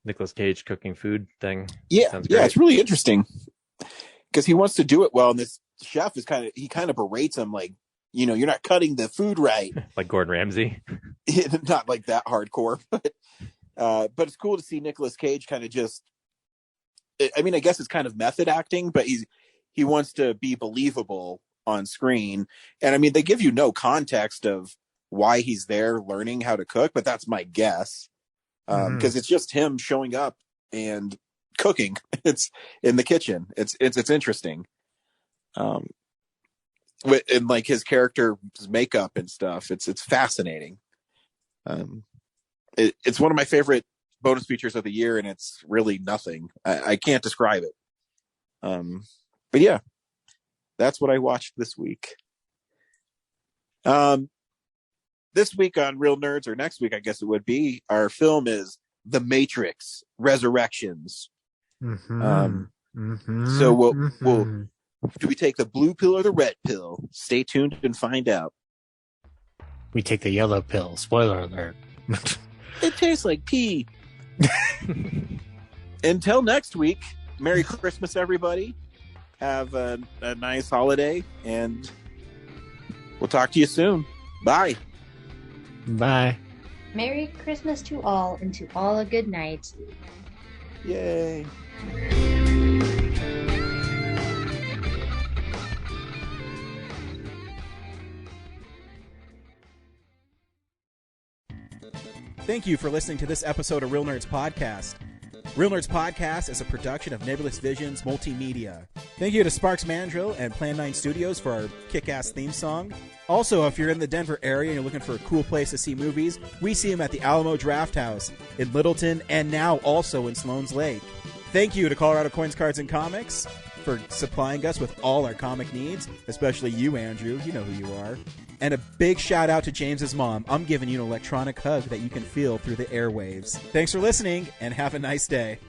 Nicolas Cage cooking food thing. Yeah, sounds great. Yeah, it's really interesting because he wants to do it well, and this chef is kind of berates him like, you're not cutting the food right, like Gordon Ramsay. Not like that hardcore, but it's cool to see Nicolas Cage kind of just. I mean, I guess it's kind of method acting, but he wants to be believable on screen, and I mean, they give you no context of why he's there learning how to cook, but that's my guess. Because it's just him showing up and cooking. It's in the kitchen. It's interesting. And like his character's makeup and stuff. It's fascinating. It's one of my favorite bonus features of the year, and it's really nothing. I can't describe it. But yeah, that's what I watched this week. This week on Real Nerds, or next week, I guess it would be, our film is The Matrix Resurrections. So do we take the blue pill or the red pill? Stay tuned and find out. We take the yellow pill. Spoiler alert. It tastes like pee. Until next week, Merry Christmas, everybody. Have a nice holiday, and we'll talk to you soon. Bye. Bye. Merry Christmas to all, and to all a good night. Yay. Thank you for listening to this episode of Real Nerds Podcast. Real Nerds Podcast is a production of Nebulous Visions Multimedia. Thank you to Sparks Mandrill and Plan 9 Studios for our kick-ass theme song. Also, if you're in the Denver area and you're looking for a cool place to see movies, we see them at the Alamo Draft House in Littleton and now also in Sloan's Lake. Thank you to Colorado Coins, Cards, and Comics for supplying us with all our comic needs, especially you, Andrew. You know who you are. And a big shout out to James's mom. I'm giving you an electronic hug that you can feel through the airwaves. Thanks for listening, and have a nice day.